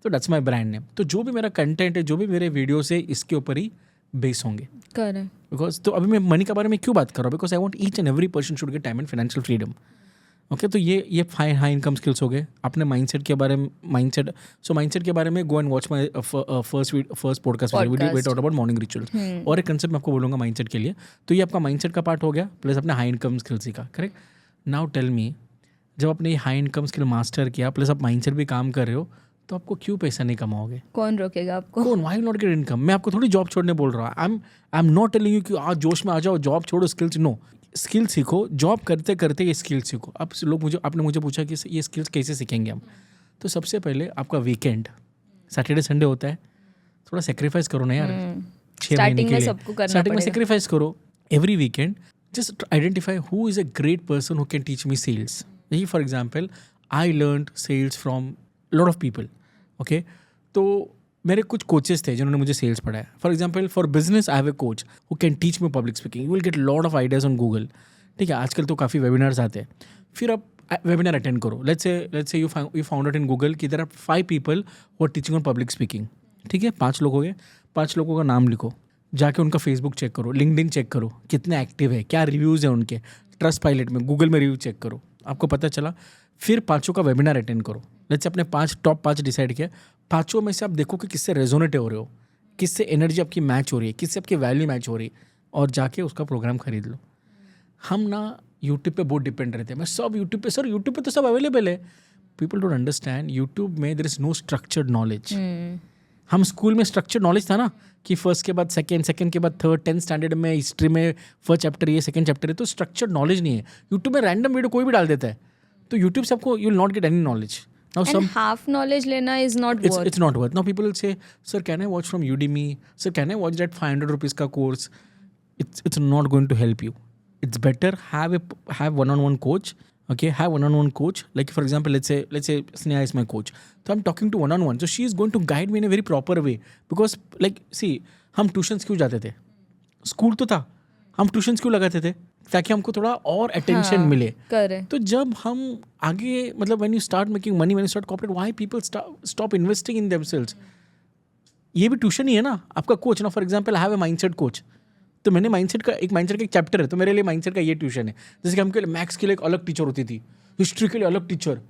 तो दैट्स माई ब्रांड नेम. तो जो भी मेरा कंटेंट है, जो भी मेरे वीडियोस है, इसके ऊपर ही बेस होंगे. करेक्ट. बिकॉज तो अभी मैं मनी के बारे में क्यों बात कर रहा हूँ? Because I want each and every person should get time and financial freedom. Okay, तो ये हाई इनकम स्किल्स हो गए. आपने माइंडसेट के बारे में माइंडसेट के बारे में go and watch my first podcast video we talk about morning rituals. और एक कंसेप्ट मैं आपको बोलूँगा माइंडसेट के लिए. तो ये आपका माइंडसेट का पार्ट हो गया, प्लस आपने हाई इनकम स्किल सीखा. करेक्ट. नाउ टेल मी, जब आपने ये हाई इनकम स्किल मास्टर किया, प्लस आप माइंडसेट भी काम कर रहे हो, तो आपको क्यों पैसा नहीं कमाओगे? कौन रोकेगा आपको? कौन? Why not gate income? मैं आपको थोड़ी जॉब छोड़ने बोल रहा हूँ. आई एम नॉट टेलिंग यू कि आज जोश में आ जाओ, जॉब छोड़ो, स्किल्स. नो, स्किल सीखो. जॉब करते करते ये स्किल सीखो. अब लोग आपने मुझे पूछा कि ये स्किल्स कैसे सीखेंगे हम. तो सबसे पहले आपका वीकेंड, सैटरडे संडे होता है, थोड़ा सेक्रीफाइस करो ना यार. 6 महीने के लिए स्टार्टिंग में सेक्रीफाइस करो. Every weekend just identify who is a great person who can teach me sales. यही for example, I learn sales from lot of people. Okay, तो मेरे कुछ कोचेस थे जिन्होंने मुझे सेल्स पढ़ाया. For example, for business I have a coach who can teach me public speaking. You will get lot of ideas on Google. ठीक है, आजकल तो काफ़ी वेबिनार्स आते हैं. फिर आप वेबिनार अटेंड करो. Let's say you found out in Google कि there are 5 people who are teaching on public speaking. ठीक है, 5 लोग हो गए. 5 लोगों का नाम लिखो, जाके उनका फेसबुक चेक करो, लिंक्डइन चेक करो, कितने एक्टिव है, क्या रिव्यूज़ है उनके, ट्रस्ट पायलट में, गूगल में रिव्यू चेक करो, आपको पता चला. फिर 5 का वेबिनार अटेंड करो. लेट्स से अपने टॉप 5 डिसाइड किया. 5 में से आप देखो कि किससे रेजोनेट हो रहे हो, किससे एनर्जी आपकी मैच हो रही है, किससे आपकी वैल्यू मैच हो रही है, और जाके उसका प्रोग्राम खरीद लो. हम ना यूट्यूब पे बहुत डिपेंड रहते हैं. मैं सब यूट्यूब पे, सर यूट्यूब पे तो सब अवेलेबल है. पीपल डोंट अंडरस्टैंड, यूट्यूब में there is no structured knowledge. हम स्कूल में स्ट्रक्चर्ड नॉलेज था ना, कि फर्स्ट के बाद सेकंड के बाद थर्ड, 10th स्टैंडर्ड में हिस्ट्री में फर्स्ट चैप्टर ये, सेकंड चैप्टर है. तो स्ट्रक्चर्ड नॉलेज नहीं है. यूट्यूब में रैंडम वीडियो कोई भी डाल देता है. तो यूट्यूब से आपको you will not get any knowledge. Now and half knowledge lena is not worth. It's not worth. Now people will say, sir, can I watch from Udemy? Sir, can I watch that 500 rupees ka course? It's not going to help you. It's better have one-on-one coach. Okay, have one-on-one coach. Like for example, let's say Sneha is my coach. So I'm talking to one-on-one. So she is going to guide me in a very proper way. Because like see, हम tuitions क्यों जाते थे? School तो था, हम tuitions क्यों लगाते थे? ताकि हमको थोड़ा और अटेंशन मिले. तो जब हम आगे, मतलब when you start making money, when you start corporate, why people stop investing in themselves? ये भी ट्यूशन ही है ना, आपका कोच ना. For example, I have A mindset coach. तो मैंने माइंडसेट का एक चैप्टर है, तो मेरे लिए माइंडसेट का ये ट्यूशन है. जैसे कि हमके मैथ्स के लिए एक अलग टीचर होती थी, हिस्ट्री के लिए अलग teacher.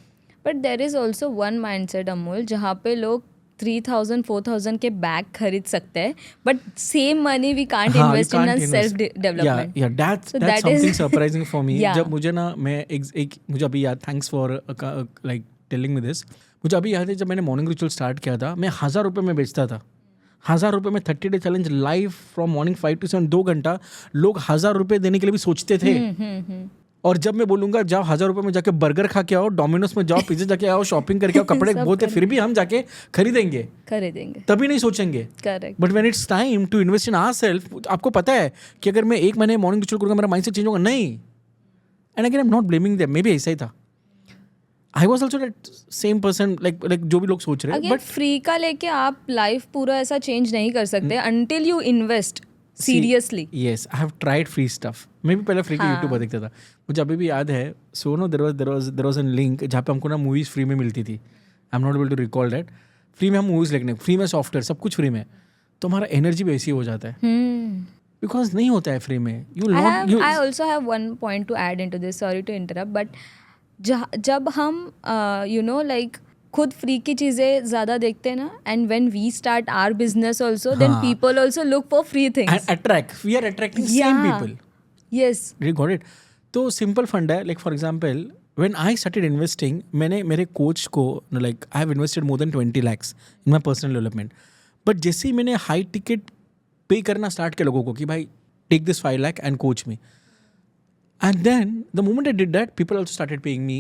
But there is also one mindset Amul, जहाँ पे लोग 3,000-4,000 के बैग खरीद सकते हैं, but same money we can't invest in self development. या that's something surprising for me. जब मुझे ना, मैं एक मुझे अभी याद, thanks for like telling me this. मुझे अभी याद है, जब मैंने मॉर्निंग रिचुअल स्टार्ट किया था, मैं 1,000 रुपये में बेचता था. 1,000 रुपये में 30 day challenge live from morning 5 to 7, 2 घंटा. लोग 1,000 रुपये देने के लिए भी सोचते थे. और जब मैं बोलूँगा जाओ 1,000 रुपये में जाके बर्गर खा के आओ, डोमिनोज में जाओ, पिज्जा जाके आओ, शॉपिंग करके आओ, कपड़े बोलते, फिर भी हम जाके खरीदेंगे, तभी नहीं सोचेंगे. But when it's time to invest in ourselves, आपको पता है कि अगर मैं 1 महीने मॉर्निंग रिचुअल करूँगा, मेरा माइंडसेट चेंज होगा नहीं. And again I am not blaming them, may be ऐसा ही था. I was also that same person, like जो भी लोग सोच रहे हैं. बट फ्री का लेके आप लाइफ पूरा ऐसा चेंज नहीं कर सकते until you invest seriously. Yes, I have tried free stuff. मैं भी पहले फ्री के यूट्यूब पर देखता था. मुझे अभी भी याद है, so no there was an link जहाँ पे हमको ना मूवीज़ फ्री में मिलती थी. I am not able to recall that. Free में हम मूवीज़ देखने, फ्री में सॉफ्टवेयर, सब कुछ फ्री में. तो हमारा एनर्जी भी ऐसी हो जाता है, बिकॉज नहीं होता है फ्री में. I also have one point to add into this, sorry to interrupt, but जब हम यू नो लाइक खुद फ्री की चीज़ें ज़्यादा देखते हैं ना, and when we start our business also then हाँ. People also look for free things. We are attracting same Yeah. people. Yes. You got it? तो सिंपल फंड है. Like for example when I started investing, मैंने मेरे coach को like I have invested more than 20 lakhs in my personal development. But जैसे ही मैंने high ticket पे करना start किया लोगों को कि भाई take this 5 lakh and coach me. And then the moment I did that, people also started paying me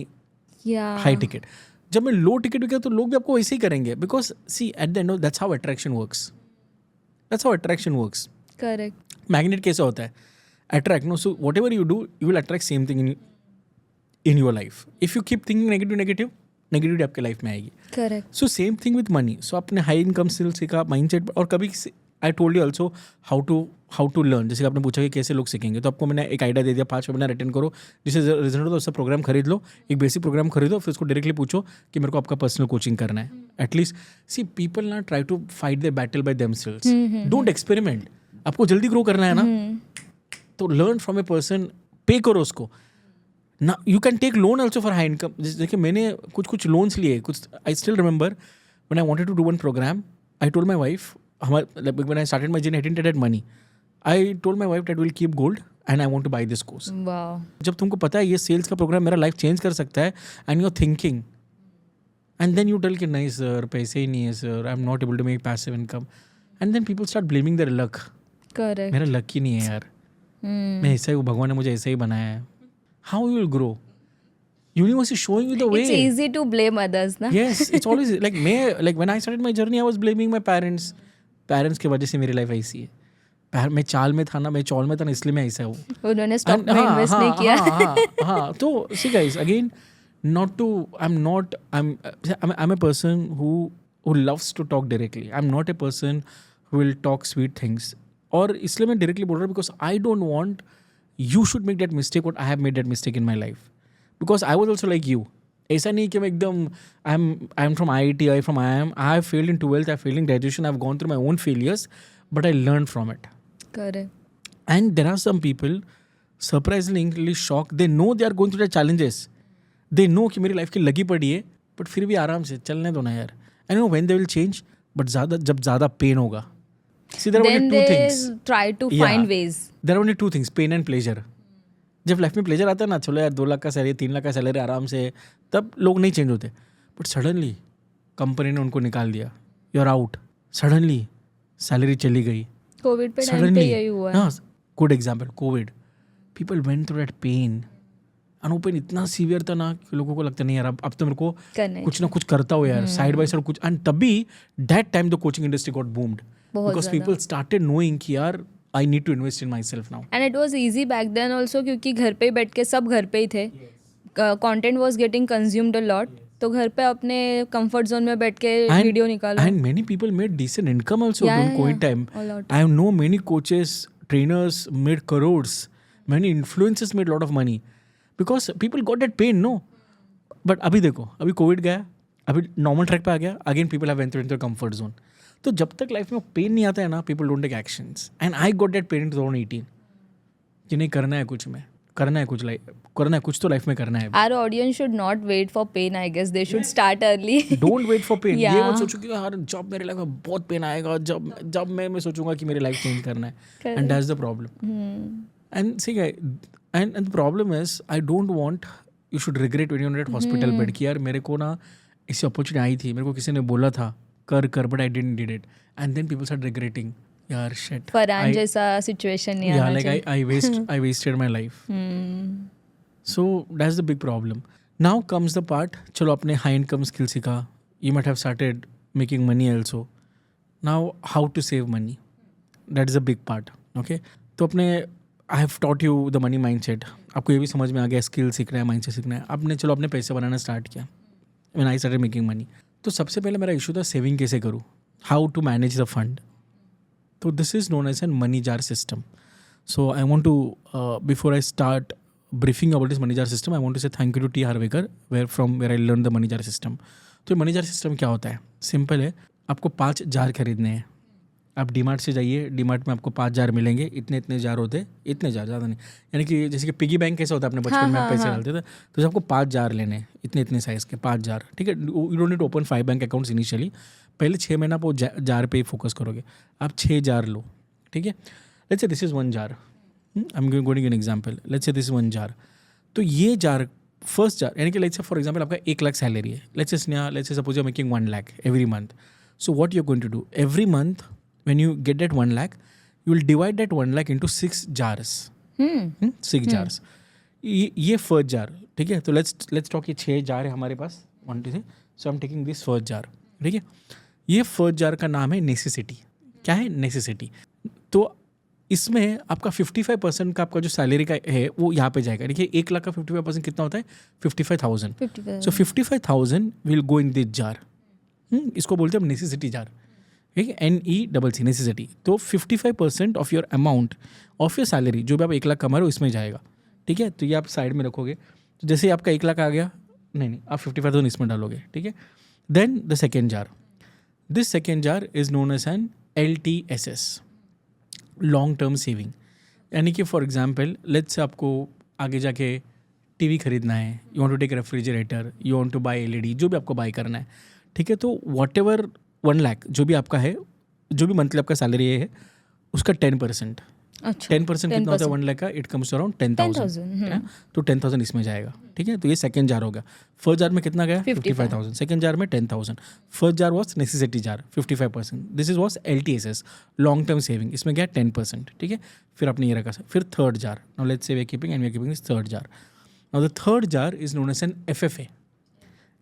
Yeah. high ticket. जब मैं लो टिकट भी किया तो लोग भी आपको वैसे ही करेंगे because see at the end of that's how attraction works. That's how attraction works. Correct. Magnet कैसे होता है? Attract no. So whatever you do you will attract same thing in your life. If you keep thinking negativity आपके life में आएगी. Correct. So same thing with money. So आपने high income skill सीखा, mindset. और कभी I told you also how to learn. जैसे आपने पूछा कि कैसे लोग सीखेंगे, तो आपको मैंने एक आइडिया दे दिया. 5 वेबिनार अटेंड करो, जिससे रिजल्ट हो उसका प्रोग्राम खरीद लो. एक बेसिक प्रोग्राम खरीदो, फिर उसको डायरेक्टली पूछो कि मेरे को आपका पर्सनल कोचिंग करना है. एटलीस्ट सी पीपल ना try to fight the battle by themselves. Don't experiment. आपको जल्दी ग्रो करना है ना, तो लर्न फ्रॉम ए पर्सन. पे करो उसको ना. You can take loan also for high income. देखिए मैंने कुछ लोन्स लिए. कुछ I still remember when I wanted to do one programme, I told my wife, when I started my journey I didn't had money. I told my wife that will keep gold and I want to buy this course. Wow. जब तुमको पता है ये sales का programme मेरा life change कर सकता है and you are thinking and then you tell कि नहीं सर पैसे ही नहीं है sir, I am not able to make passive income. And then people start blaming their luck. Correct. मेरा लक ही नहीं है यार, मैं ऐसा ही हूँ, भगवान ने मुझे ऐसे ही बनाया है. How you will grow? Universe is showing you the way. It's easy to blame others, na? Yes, it's always like when I started my journey, I was blaming my parents. Parents की वजह से मेरी life ऐसी है. मैं चाल में था ना, मैं चौल में था ना, इसलिए मैं ऐसा हूँ. उन्होंने स्टॉक में इन्वेस्ट नहीं किया. हाँ. तो see guys, again, I'm a person who loves to talk directly. I'm not a person who will talk sweet things. और इसलिए मैं directly बोल रहा हूँ because I don't want you should make that mistake what I have made that mistake in my life. Because I was also like you. ऐसा नहीं कि मैं एकदम I'm from IIT, I have failed in 12th, I failed in graduation, I've gone through my own failures, but I learned from it. Correct. And there are some people surprisingly shocked. They know they are going through the challenges. They know कि मेरी life की लगी पड़ी है, but फिर भी आराम से चलने दो ना यार. I know when they will change, but जब ज़्यादा pain होगा. See, there are Then only two they things. try to Yeah. find ways. There are only two things, pain and pleasure. जब लाइफ में प्लेजर आता है ना, चलो यार 2 लाख का सैलरी, 3 लाख का सैलरी आराम से, तब लोग नहीं चेंज होते. बट सडनली कंपनी ने उनको निकाल दिया, you are out. Suddenly salary चली गई. कोविड पे टाइम पे यही हुआ है. हाँ, good example Covid. People went through that pain and वो पेन इतना सीवियर था ना कि लोगों को लगता नहीं यार अब तो मेरे को Connect. कुछ ना कुछ करता हो यार, साइड बाय साइड कुछ. एंड तभी that time the coaching industry got boomed because people started knowing कि यार I need to invest in myself now. And it was easy back then also, क्योंकि घर पे बैठ के सब घर पे ही थे. Content was getting consumed a lot. तो घर पे अपने कंफर्ट जोन में बैठ के वीडियो निकालो. And many people made decent income also Yeah, during COVID time. a lot. I know many coaches, trainers made crores. Many influencers made a lot of money because people got that pain, no? But अभी देखो, अभी Covid गया, अभी normal track पे आ गया. Again people have went into comfort zone. तो जब तक लाइफ में पेन नहीं आता है ना, people don't take actions. And I got that pain in 2018 कि नहीं करना है कुछ में, करना है कुछ तो लाइफ में करना है. Our audience should not wait for pain, I guess. They should start early. Don't wait for pain. ये Yeah. मत सोचो कि यार जब मेरे लाइफ में बहुत पेन आएगा, जब मैं सोचूंगा कि मेरी लाइफ चेंज करना है. And that's the problem. And see and the problem is I don't want you should regret when you are at hospital bed कि यार मेरे को ना ऐसी अपॉर्चुनिटी आई थी, मेरे को किसी ने बोला था कर but I didn't did it. And then people start regretting यार शिट. फरहान जैसा सिचुएशन नहीं Yeah, आना like चाहिए. I wasted my life. Hmm. So that's the big problem. Now comes the part, चलो अपने high income skill सीखा. You might have started making money also. Now how to save money? That is a big part. Okay? तो अपने I have taught you the money mindset. आपको ये भी समझ में आ गया skill सीखना है, mindset सीखना है. आपने चलो अपने पैसे बनाना start किया. When I started making money. तो सबसे पहले मेरा इशू था सेविंग कैसे करूँ. How to manage the fund. So this is known as a money jar system. So I want to, before I start briefing about this money jar system, I want to say thank you to T. Harwekar, where I learned the money jar system. तो money jar system क्या होता है? Simple है, आपको 5 jar खरीदने हैं. आप डीमार्ट से जाइए, डीमार्ट में आपको 5 जार मिलेंगे, इतने इतने जार होते हैं, इतने जार, ज़्यादा नहीं, यानी कि जैसे कि पिगी बैंक कैसा होता है, अपने बचपन में आप पैसे डालते थे, तो आपको 5 जार लेने हैं, इतने इतने साइज़ के 5 जार, ठीक है। You don't need to open 5 bank accounts initially, पहले 6 महीना आप वो जार पे ही फोकस करोगे, आप 6 जार लो, ठीक है। लेट्स से this is 1 jar, I am going an example, let's say this is 1 jar, तो ये जार फर्स्ट जार, यानी कि लेट्स से फॉर एग्जाम्पल आपका 1 लाख सैलरी है, let's say suppose you are making 1 lakh every month, so what you are going to do every month when you get that 1 lakh, you will divide that 1 lakh into 6 jars. 6 jars. ये first jar, ठीक है। तो let's talk, ये 6 jar है हमारे पास, 1 2 3, so I am taking this first jar, ठीक है। ये फर्स्ट जार का नाम है नेसेसिटी। क्या है? नेसेसिटी। तो इसमें आपका 55% का आपका जो सैलरी का है वो यहाँ पे जाएगा। देखिए 1 लाख का 55% कितना होता है? 55,000। सो 55,000 will go in this jar. इसको बोलते हैं नेसेसिटी जार, ठीक है, NECC, नेसेसिटी। तो 55% of your amount of your salary, जो भी आप 1 लाख कमा रहे हो, इसमें जाएगा, ठीक है। तो ये आप साइड में रखोगे। तो जैसे आपका 1 लाख आ गया, नहीं आप 55,000 इसमें डालोगे, ठीक है। Then the second jar, this second jar is known as an LTSS, long term saving. यानी कि फॉर एग्जाम्पल लेट्स से आपको आगे जाके TV खरीदना है, you want to take refrigerator, you want to buy LED, जो भी आपको बाय करना है, ठीक है। तो वॉट एवर 1 लाख जो भी आपका है, जो भी मंथली आपका सैलरी है, उसका 10%। अच्छा, 10% कितना होता है 1 लाख का? It comes around 10,000। तो 10,000 इसमें जाएगा, ठीक है। तो ये सेकंड जार हो गया। फर्स्ट जार में कितना गया? 55,000। सेकंड जार में 10,000। First jar was necessity jar 55%, this is was LTSS, long term saving, इसमें गया 10%, ठीक है। फिर आपने ये रखा। फिर third jar, now let's say we are keeping this third jar. Now the third jar is known as an FFA।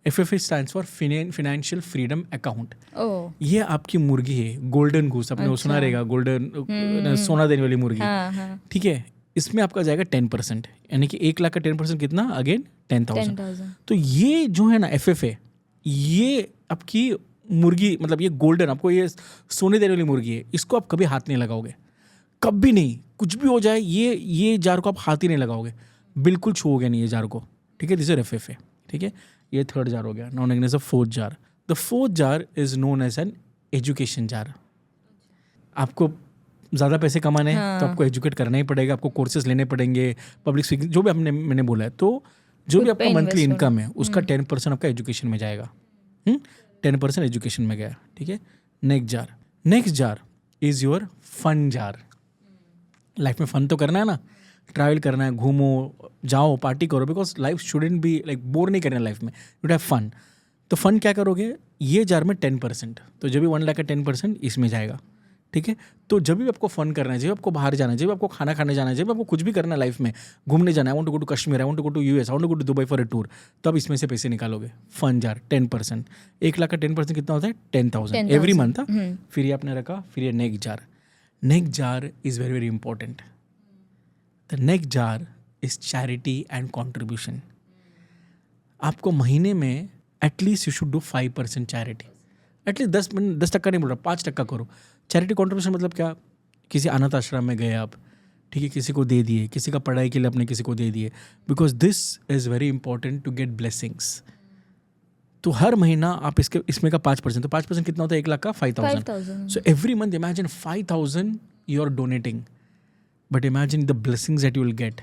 FFA stands for financial freedom account. ये आपकी मुर्गी है, गोल्डन गूस, आपने वो सुना रहेगा, गोल्डन सोना देने वाली मुर्गी, ठीक है। इसमें आपका जाएगा 10%, यानी कि 1 लाख का 10% कितना? अगेन 10,000। तो ये जो है ना FFA, ये आपकी मुर्गी, मतलब ये गोल्डन, आपको ये सोने देने वाली मुर्गी है, इसको आप कभी हाथ नहीं लगाओगे, कभी नहीं। कुछ भी हो जाए, ये जार को आप हाथ ही नहीं लगाओगे, बिल्कुल छूओगे नहीं ये जार को, ठीक है। दिस इज FFA, ठीक है। ये थर्ड जार हो गया। Now next is the fourth jar. The fourth jar is known as an education jar. आपको ज़्यादा पैसे कमाने हैं तो आपको एजुकेट करना ही पड़ेगा, आपको कोर्सेज लेने पड़ेंगे, पब्लिक स्पीकिंग, जो भी मैंने बोला है। तो जो भी आपका मंथली इनकम है उसका 10% आपका एजुकेशन में जाएगा। 10% एजुकेशन में गया, ठीक है। Next jar is your fun jar. Life में फन तो करना है ना, ट्रैवल करना है, घूमो, जाओ, पार्टी करो, because life shouldn't be like bore नहीं करना लाइफ में, यू हैव फन। तो फन क्या करोगे? ये जार में 10%, तो जब भी 1 लाख का 10% इसमें जाएगा, ठीक है। तो जब भी आपको फन करना है, जब आपको बाहर जाना है, जब आपको खाना खाने जाना है, जब आपको कुछ भी करना है लाइफ में, घूमने जाना है, I want to go to Kashmir, I want to go to US, I want to go to Dubai for a tour, तो आप इसमें से पैसे निकालोगे। फन जार 10%, 1 लाख का 10% कितना होता है? 10,000 एवरी मंथ। फिर ये आपने रखा। फिर ये next jar is very very important. The next jar is charity and contribution. आपको महीने में at least you should do 5% charity, at least 10% नहीं बोल रहा, 5% करो। चैरिटी कॉन्ट्रीब्यूशन मतलब क्या? किसी अनाथ आश्रम में गए आप, ठीक है, किसी को दे दिए, किसी का पढ़ाई के लिए आपने किसी को दे दिए, because this is very important to get blessings. तो हर महीना आप इसमें का 5%, तो 5% कितना होता है? 1 लाख का 5,000। So every month imagine 5,000 you are donating, but imagine the blessings that you will get.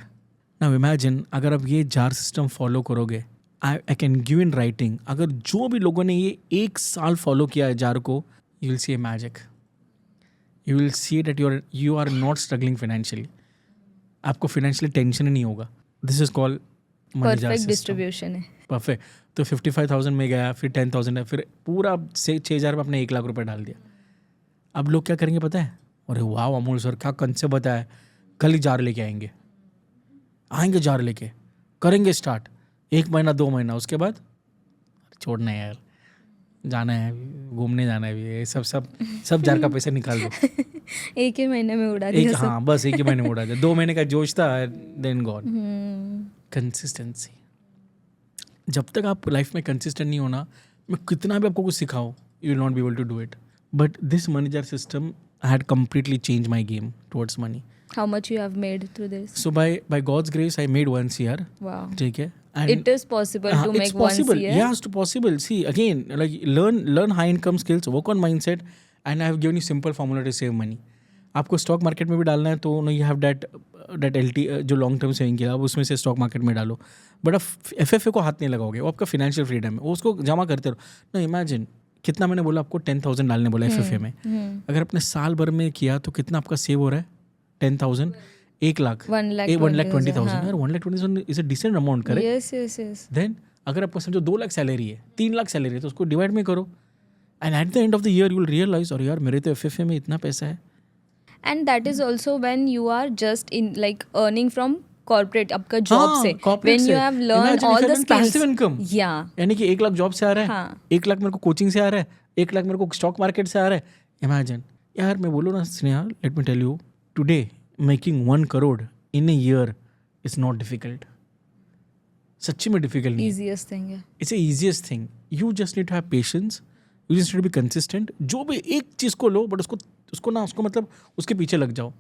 Now imagine अगर आप ये जार सिस्टम फॉलो करोगे, I can give in writing, अगर जो भी लोगों ने ये 1 साल फॉलो किया है जार को, you will see a magic, you will see that you are not struggling financially, आपको फाइनेंशियली टेंशन ही नहीं होगा। This is called perfect distribution है। परफेक्ट। तो 55,000 में गया, फिर 10,000 है, फिर पूरा 6,000 में आपने 1 लाख रुपए डाल दिया। अब लोग क्या करेंगे पता है? अरे वाह अमूल सर क्या कंसेप्ट बताया, कल ही जार लेके आएंगे जार लेके, करेंगे स्टार्ट 1 महीना 2 महीना, उसके बाद छोड़ना है यार, जाना है घूमने जाना है, ये सब जार का पैसा निकाल दो। एक ही महीने में उड़ा दिया। हाँ बस एक ही महीने में उड़ा दिया। 2 महीने का जोश था, देन गॉन। कंसिस्टेंसी। जब तक आप लाइफ में कंसिस्टेंट नहीं होना, मैं कितना भी आपको कुछ सिखाऊं, you will not be able to do it. But this money jar system had completely changed my game towards money. How much you have made through this? So by God's grace, I made 1 CR. Wow. ठीक है. And it is possible to make 1 CR. Yeah, it's possible. See again, like learn high income skills, work on mindset, and I have given you simple formula to save money. आपको stock market में भी डालना है तो no you have that LT जो long term saving किया, आप उसमें से स्टॉक मार्केट में डालो. बट आप FFA को हाथ नहीं लगाओगे, वो आपका फाइनेंशियल फ्रीडम है, वो उसको जमा करते रहो. नो इमेजिन कितना मैंने बोला आपको 10,000 डालने बोला FFA में. अगर आपने साल भर में किया तो कितना आपका सेव हो रहा है? 10,000, 1,00,000, 1,20,000. यार 1,20,000 is a decent amount, correct? Yes yes yes. Then अगर आपको समझो 2 लाख सैलरी है, 3 लाख सैलरी है, तो उसको डिवाइड में करो. And at the end of the year you will realize, और यार मेरे तो FFA में इतना पैसा है. And that is also when you are just in like earning from corporate आपका job से, corporate when से. you have learned Imagine all if you the have skills. passive income. Yeah. यानी कि 1 लाख जॉब से आ रहा है, हाँ. 1 लाख मेरे को कोचिंग से आ रहा है, 1 लाख मेरे को स्टॉक मार्केट से आ रहा है. इमेजिन यार, मैं बोलूँ ना Sneha, let me tell you, today making 1 crore in a year is not difficult. सच्ची में डिफिकल्ट नहीं है. Easiest thing है. It's the easiest thing. You just need to have patience, you just need to be consistent. जो भी एक चीज़ को लो, but उसको मतलब उसके पीछे लग जाओ.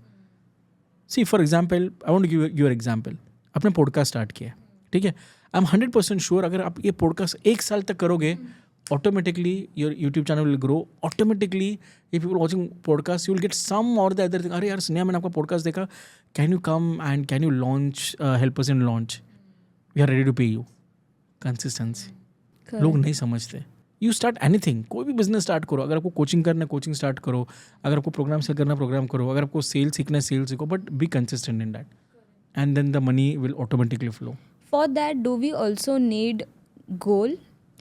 See for example, I want to give your example. आपने पॉडकास्ट स्टार्ट किया, ठीक है? आई एम 100% श्योर अगर आप ये पॉडकास्ट 1 साल तक करोगे, automatically your YouTube channel will grow. Automatically ये people watching podcast, you will get some और द अदर थिंग. अरे यार स्नेहा, मैंने आपका पॉडकास्ट देखा, can you come and can you launch, help us in launch, we are ready to pay you. Consistency लोग नहीं समझते. यू स्टार्ट एनीथिंग, कोई भी बिजनेस स्टार्ट करो. अगर आपको कोचिंग करना है कोचिंग स्टार्ट करो, अगर आपको प्रोग्राम सेल करना है प्रोग्राम करो, अगर आपको सेल सीखना है सेल सीखो, but be consistent in that and then the money will automatically flow. For that, do we also need goal?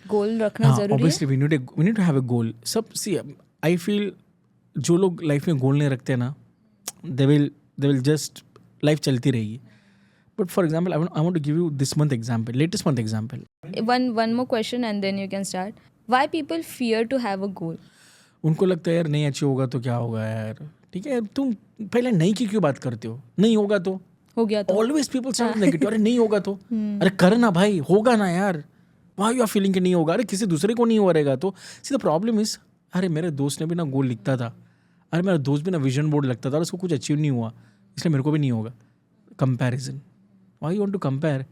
Goal रखना जरूरी है. Obviously we need to have a goal. सब सी, आई फील जो लोग life में गोल नहीं रखते ना, दे विल जस्ट, लाइफ चलती रहेगी. But for example I want to give you this month example, latest month example. One more question and then you can start. Why people fear to have a goal? उनको लगता है यार नहीं achieve होगा तो क्या होगा यार. ठीक है, तुम पहले नहीं की क्यों बात करते हो? नहीं होगा तो हो गया तो. Always people start negative. अरे नहीं होगा तो, अरे करना भाई, होगा ना यार. वाई यू आर फीलिंग कि नहीं होगा? अरे किसी दूसरे को नहीं हो रहेगा तो. सी द प्रॉब्लम इज, अरे मेरे दोस्त ने भी ना गोल लिखता था, अरे मेरा दोस्त भी ना विजन बोर्ड लगता था, और उसको कुछ अचीव नहीं हुआ, इसलिए मेरे को भी नहीं होगा. Comparison. Why you want to compare?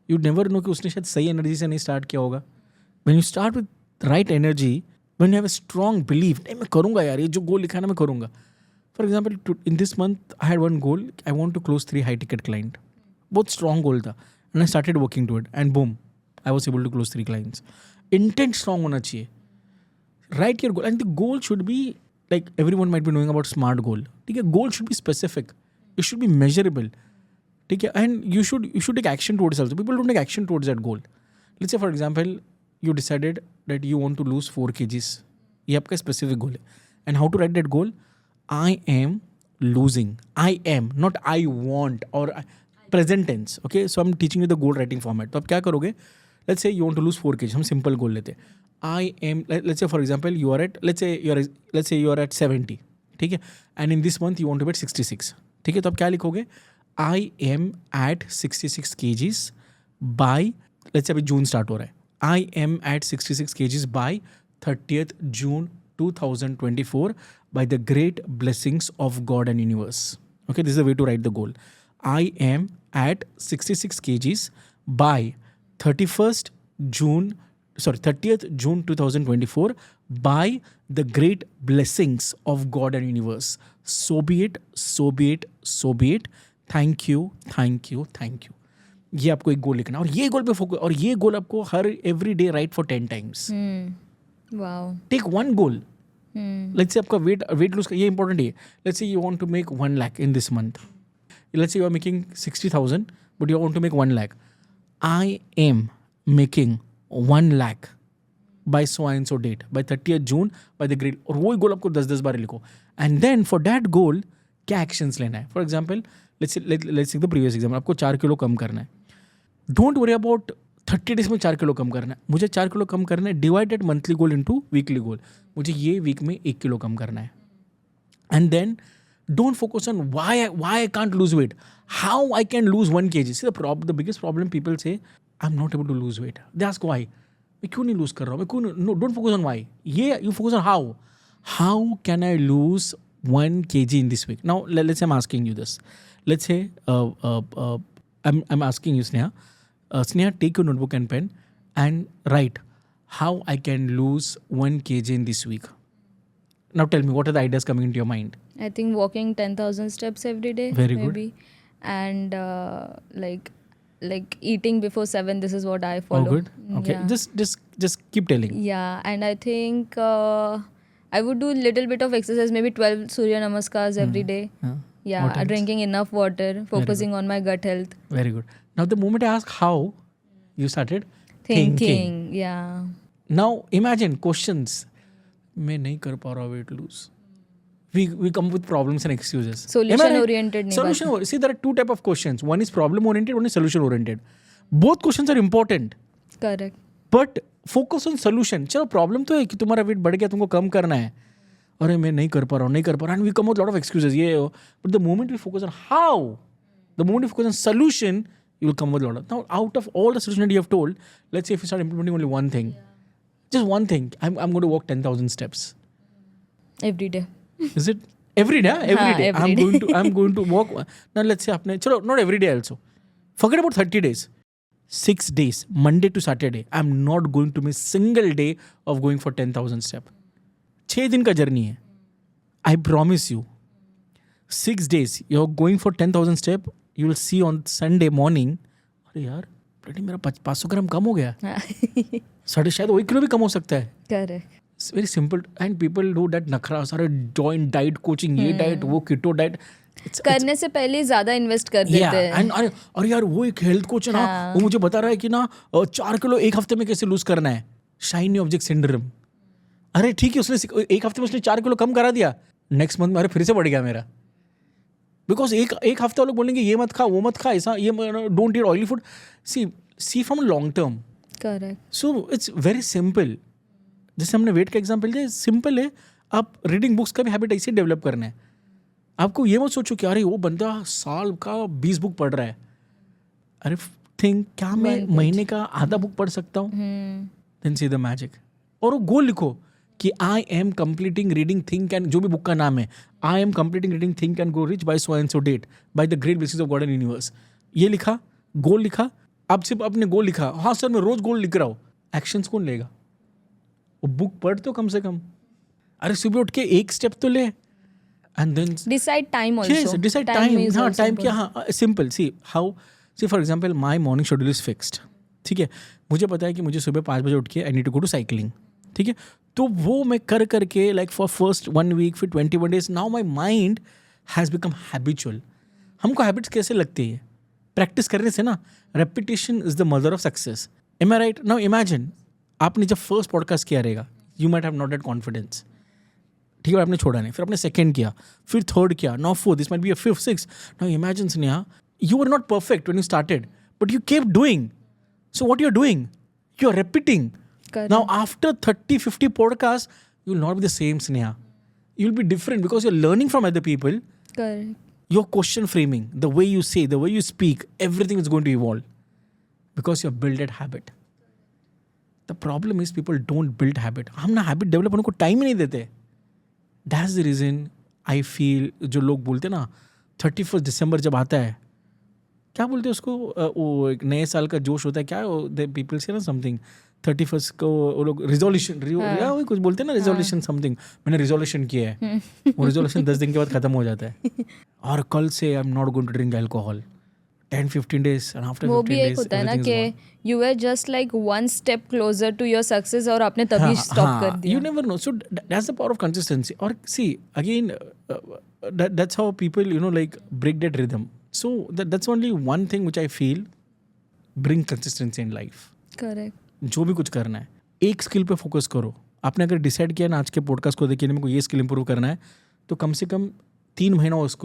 You never know कि उसने शायद सही एनर्जी से नहीं स्टार्ट किया होगा. When you start with right energy, when you have a strong believe, नहीं मैं करूँगा यार, ये जो गोल लिखा है ना मैं करूँगा. For example in this month I had one goal, I want to close 3 high ticket client. बहुत स्ट्रॉन्ग गोल था and I started working to it and boom, I was able to close 3 clients. Intent strong होना चाहिए. Write your goal and the goal should be like everyone might be knowing about smart goal. ठीक है, goal should be specific, it should be measurable. ठीक है, and you should take action towards it also. People don't take action towards that goal. Let's say for example you decided that you want to lose 4 kgs. ये आपका specific goal है. And how to write that goal? I am losing, I am, not I want और present tense. Okay, so I am teaching you the goal writing format. तो आप क्या करोगे? Let's say you want to lose 4 kgs. हम simple goal लेते हैं. I am, let's say for example you are at, let's say you are at 70. ठीक है, and in this month you want to be at 66. ठीक है, तो आप क्या लिखोगे? I am at 66 kgs by, let's say अभी जून स्टार्ट हो रहा है, I am at 66 kgs by 30th June 2024 by the great blessings of God and universe. Okay, this is the way to write the goal. I am at 66 kgs by 30th June 2024 by the great blessings of God and universe. So be it, so be it, so be it. Thank you, thank you, thank you. ये आपको एक गोल लिखना, और ये गोल पे focus, और ये goal आपको हर every day write for 10 times. Wow. Take one goal. Let's say आपका वेट लूज, ये इंपॉर्टेंट है. Let's say you want to make 1 lakh in this month. Let's say you are making 60,000 but you want to make 1 lakh. I am making 1 lakh by so and so date, by 30th June by the great. और वही goal आपको 10-10 बार लिखो. And then for that goal क्या actions लेना है? For example let's take the previous example. आपको 4 kilo कम करना है. डोंट वरी अबाउट 30 डेज में 4 किलो कम करना है. मुझे 4 किलो कम करना है. Divided monthly goal into weekly goal. मुझे ये वीक में 1 किलो कम करना है. And then don't focus on why I can't lose weight, how I can lose 1 kg. See the biggest problem people say, I'm not able to lose weight. They ask why. मैं क्यों नहीं loose कर रहा हूँ, मैं क्यों नहीं. No, don't focus on why. ये you focus on how can I lose 1 kg in this week. Now let's say I'm asking you this. Let's say I'm asking you, Sneha. Sneha, take your notebook and pen and write how I can lose 1 kg in this week. Now tell me, what are the ideas coming into your mind? I think walking 10,000 steps every day. Very good. maybe. And like eating before 7. This is what I follow. Oh, good. Okay. Yeah. Just keep telling. Yeah, and I think I would do little bit of exercise, maybe 12 Surya Namaskars every day. What Yeah, else? drinking enough water, focusing on my gut health. Very good. Now the moment I ask how, you started Thinking. Yeah. Now imagine questions. मैं नहीं कर पा रहा weight lose. We come with problems and excuses. Solution Am I right? oriented नहीं Solution. See, there are two type of questions. One is problem oriented. One is solution oriented. Both questions are important. Correct. But focus on solution. चलो problem तो है कि तुम्हारा weight बढ़ गया, तुमको कम करना है. अरे मैं नहीं कर पा रहा हूँ, and we come with a lot of excuses. Yeah, but the moment we focus on how, the moment you focus on solution, you will come with a lot of. Now, out of all the solutions that you have told, let's say if you start implementing only one thing, just one thing. I'm going to walk 10,000 steps. Every day. Is it every day? Every day. every I'm going to walk. Now let's say आपने चलो not every day also. Forget about 30 days. 6 days, Monday to Saturday. I'm not going to miss single day of going for 10,000 steps. 6 दिन का journey है. I promise you. 6 days. You're going for 10,000 steps. You will see on Sunday morning. अरे यार, bloody मेरा 500 ग्राम कम हो गया. शायद 1 kilo भी कम हो सकता है. Correct. It's very simple, and people do that नखरा सारे joint diet coaching, ये diet वो keto diet. करने से पहले ज़्यादा इन्वेस्ट कर देते हैं. and अरे यार वो एक हेल्थ कोच है ना, वो मुझे बता रहा है कि ना 4 किलो 1 हफ्ते में कैसे लूज करना है. Shiny object syndrome. अरे ठीक है, उसने 1 हफ्ते में उसने 4 किलो कम करा दिया. नेक्स्ट मंथ में अरे फिर से बढ़ गया मेरा. बिकॉज एक हफ्ते लोग बोलेंगे ये मत खा वो मत खा, ऐसा ये don't eat oily food. See from long term. Correct. So it's very simple. जैसे हमने वेट का एग्जाम्पल दिया, सिंपल है. आप रीडिंग बुक्स का भी हैबिट ऐसे डेवलप करना है. आपको ये मत सोचो कि अरे वो बंदा साल का 20 बुक पढ़ रहा है. अरे थिंक क्या मैं महीने का आधा बुक पढ़ सकता हूँ. Then see the magic. और वो गोल लिखो कि I am completing reading think and, जो भी बुक का नाम है, I am completing reading think and go rich by so and so date by the great basis of God and universe. ये लिखा, गोल लिखा. आप सिर्फ अपने गोल लिखा, हाँ सर मैं रोज गोल लिख रहा हूँ. एक्शंस कौन लेगा? वो बुक पढ़ तो कम से कम. अरे सुबह उठ के एक स्टेप तो ले. And then decide time also. Yes, decide time. is हाँ, also time क्या? important. हाँ, simple. See for example, my morning schedule is fixed. ठीक है, मुझे पता है कि मुझे सुबह 5 बजे उठ के I need to go to cycling. ठीक है, तो वो मैं कर करके like for first 1 week, फिर 21 days, now my mind has become habitual. हमको हैबिट्स कैसे लगती है? प्रैक्टिस करने से ना. Repetition is the mother of success. Am I right? Now imagine, आपने जब फर्स्ट पॉडकास्ट किया रहेगा, you might have not that confidence. ठीक है, आपने छोड़ा नहीं. फिर आपने सेकंड किया, फिर थर्ड किया, now fourth, this might be a fifth, sixth. Now imagine Sneha, you are not perfect when you started, but you kept doing. So what you are doing? You are repeating. Now after 30-50 podcasts, you will not be the same, Sneha. You will be different because you're learning from other people. Correct. Your question framing, the way you say, the way you speak, everything is going to evolve because you have built that habit. The problem is people don't build habit. हम ना habit develop होने को time ही नहीं देते. That's the reason I feel, जो लोग बोलते ना 31 दिसंबर जब आता है, क्या बोलते हैं उसको, वो एक नए साल का जोश होता है, क्या पीपल से ना समथिंग 31 को वो लोग रिजोल्यूशन कुछ बोलते हैं ना, रिजोल्यूशन समथिंग. मैंने रिजोल्यूशन किया है. वो रिजोल्यूशन 10 दिन के बाद खत्म हो जाता है. और कल से I am not going to drink alcohol. 10-15 days and after 15 days वो भी एक होता है ना कि you were just like one step closer to your success और आपने तभी stop कर दिया. You never know. So that's the power of consistency. Or see, again, that's how people, like break that rhythm. So that's only one thing which I feel bring consistency in life. Correct. जो भी कुछ करना है, एक skill पे focus करो. आपने अगर डिसाइड किया ना आज के पॉडकास्ट को देखिए मेरे को ये स्किल इंप्रूव करना है, तो कम से कम 3 महीना उस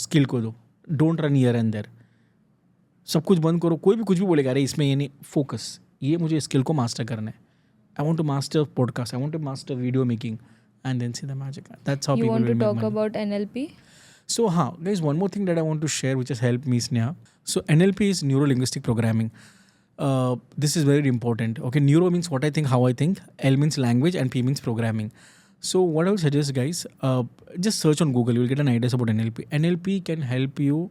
स्किल को दो. Don't run here and there. सब कुछ बंद करो. कोई भी कुछ भी बोलेगा अरे इसमें ये नहीं, फोकस, ये मुझे स्किल को मास्टर करना है. I want to master podcast, I want to master video making, and then see the magic. That's how You people want will to make talk money. about NLP? So there is one more thing that I want to share which has helped me, Sneha. So NLP is neuro-linguistic programming. This is very important. Okay, neuro means what I think, how I think. L means language, and P means programming. So what I would suggest, guys, just search on Google. You will get an idea about NLP. NLP can help you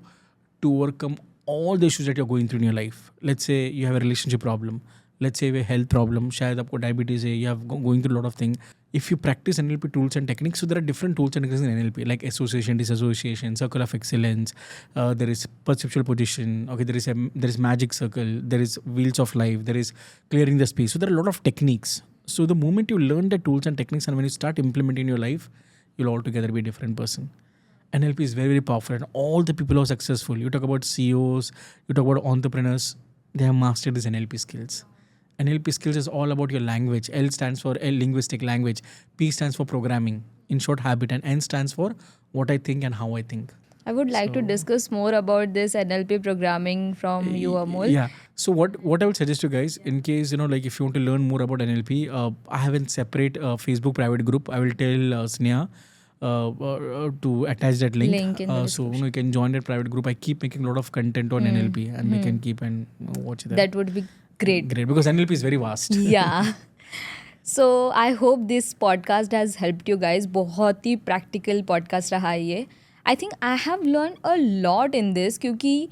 to overcome all the issues that you're going through in your life. Let's say you have a relationship problem. let's say a health problem, शायद आपको diabetes है, you have going through a lot of things. If you practice NLP tools and techniques, so there are different tools and techniques in NLP, like association, disassociation, circle of excellence. There is perceptual position. Okay, there is magic circle. There is wheels of life. There is clearing the space. So there are a lot of techniques. So the moment you learn the tools and techniques, and when you start implementing in your life, you'll altogether be a different person. NLP is very, very powerful, and all the people who are successful. You talk about CEOs, you talk about entrepreneurs. They have mastered these NLP skills. NLP skills is all about your language. L stands for linguistic language. P stands for programming. In short, habit. And N stands for what I think and how I think. I would like to discuss more about this NLP programming from you, Amol. Yeah. So what I would suggest you guys, in case, like if you want to learn more about NLP, I have a separate Facebook private group. I will tell Sneha to attach that link. In the so you can join that private group. I keep making a lot of content on NLP, and they can keep and watch that. That would be great. Great, because NLP is very vast. Yeah. So I hope this podcast has helped you guys. बहुत ही practical podcast रहा है ये. I think I have learned a lot in this, क्योंकि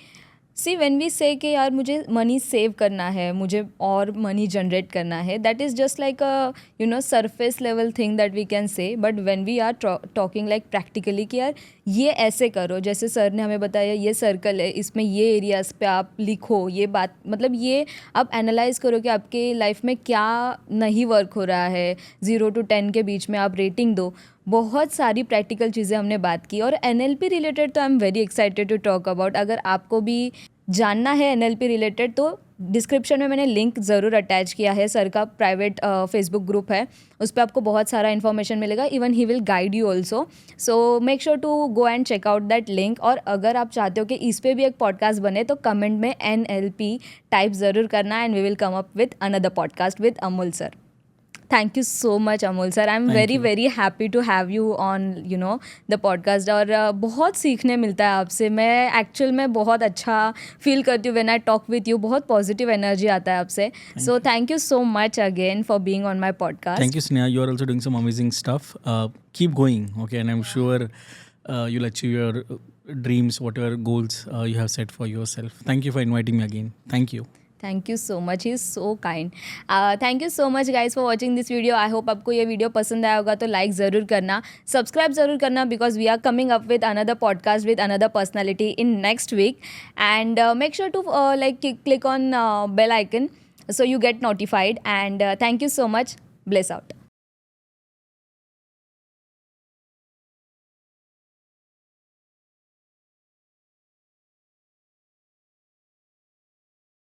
see when we से कि यार मुझे money save करना है, मुझे और मनी जनरेट करना है, that is just like a surface level thing that we can say. But when we are talking like practically कि यार ये ऐसे करो, जैसे सर ने हमें बताया ये सर्कल है, इसमें ये एरियाज़ पे आप लिखो, ये बात मतलब ये आप एनालाइज करो कि आपके लाइफ में क्या नहीं वर्क हो रहा है, 0 to 10 के बीच में आप रेटिंग दो. बहुत सारी प्रैक्टिकल चीज़ें हमने बात की. और NLP रिलेटेड तो I am very excited to talk about. अगर आपको भी जानना है NLP रिलेटेड तो डिस्क्रिप्शन में मैंने लिंक ज़रूर अटैच किया है. सर का प्राइवेट फेसबुक ग्रुप है, उस पर आपको बहुत सारा इन्फॉर्मेशन मिलेगा. Even he will guide you also. So make sure to go and check out that link. और अगर आप चाहते हो कि इस पर भी एक पॉडकास्ट बने तो कमेंट में NLP टाइप ज़रूर करना, and we will come up with another podcast with Amol sir. Thank you so much, Amol sir. I'm very happy to have you on, the podcast. और बहुत सीखने मिलता है आपसे. मैं एक्चुअल में बहुत अच्छा फील करती हूँ when I talk with you. बहुत पॉजिटिव एनर्जी आता है आपसे. So thank you so much again for being on my podcast. Thank you, Sneha. You are also doing some amazing stuff. Keep going, okay? And I'm sure you'll achieve your dreams, whatever goals you have set for yourself. Thank you for inviting me again. Thank you. Thank you so much. He is so kind. Thank you so much guys for watching this video. I hope आपको ये video पसंद आया होगा तो like ज़रूर करना, subscribe ज़रूर करना, because we are coming up with another podcast with another personality in next week. And make sure to click on bell icon so you get notified. And thank you so much. Bless out.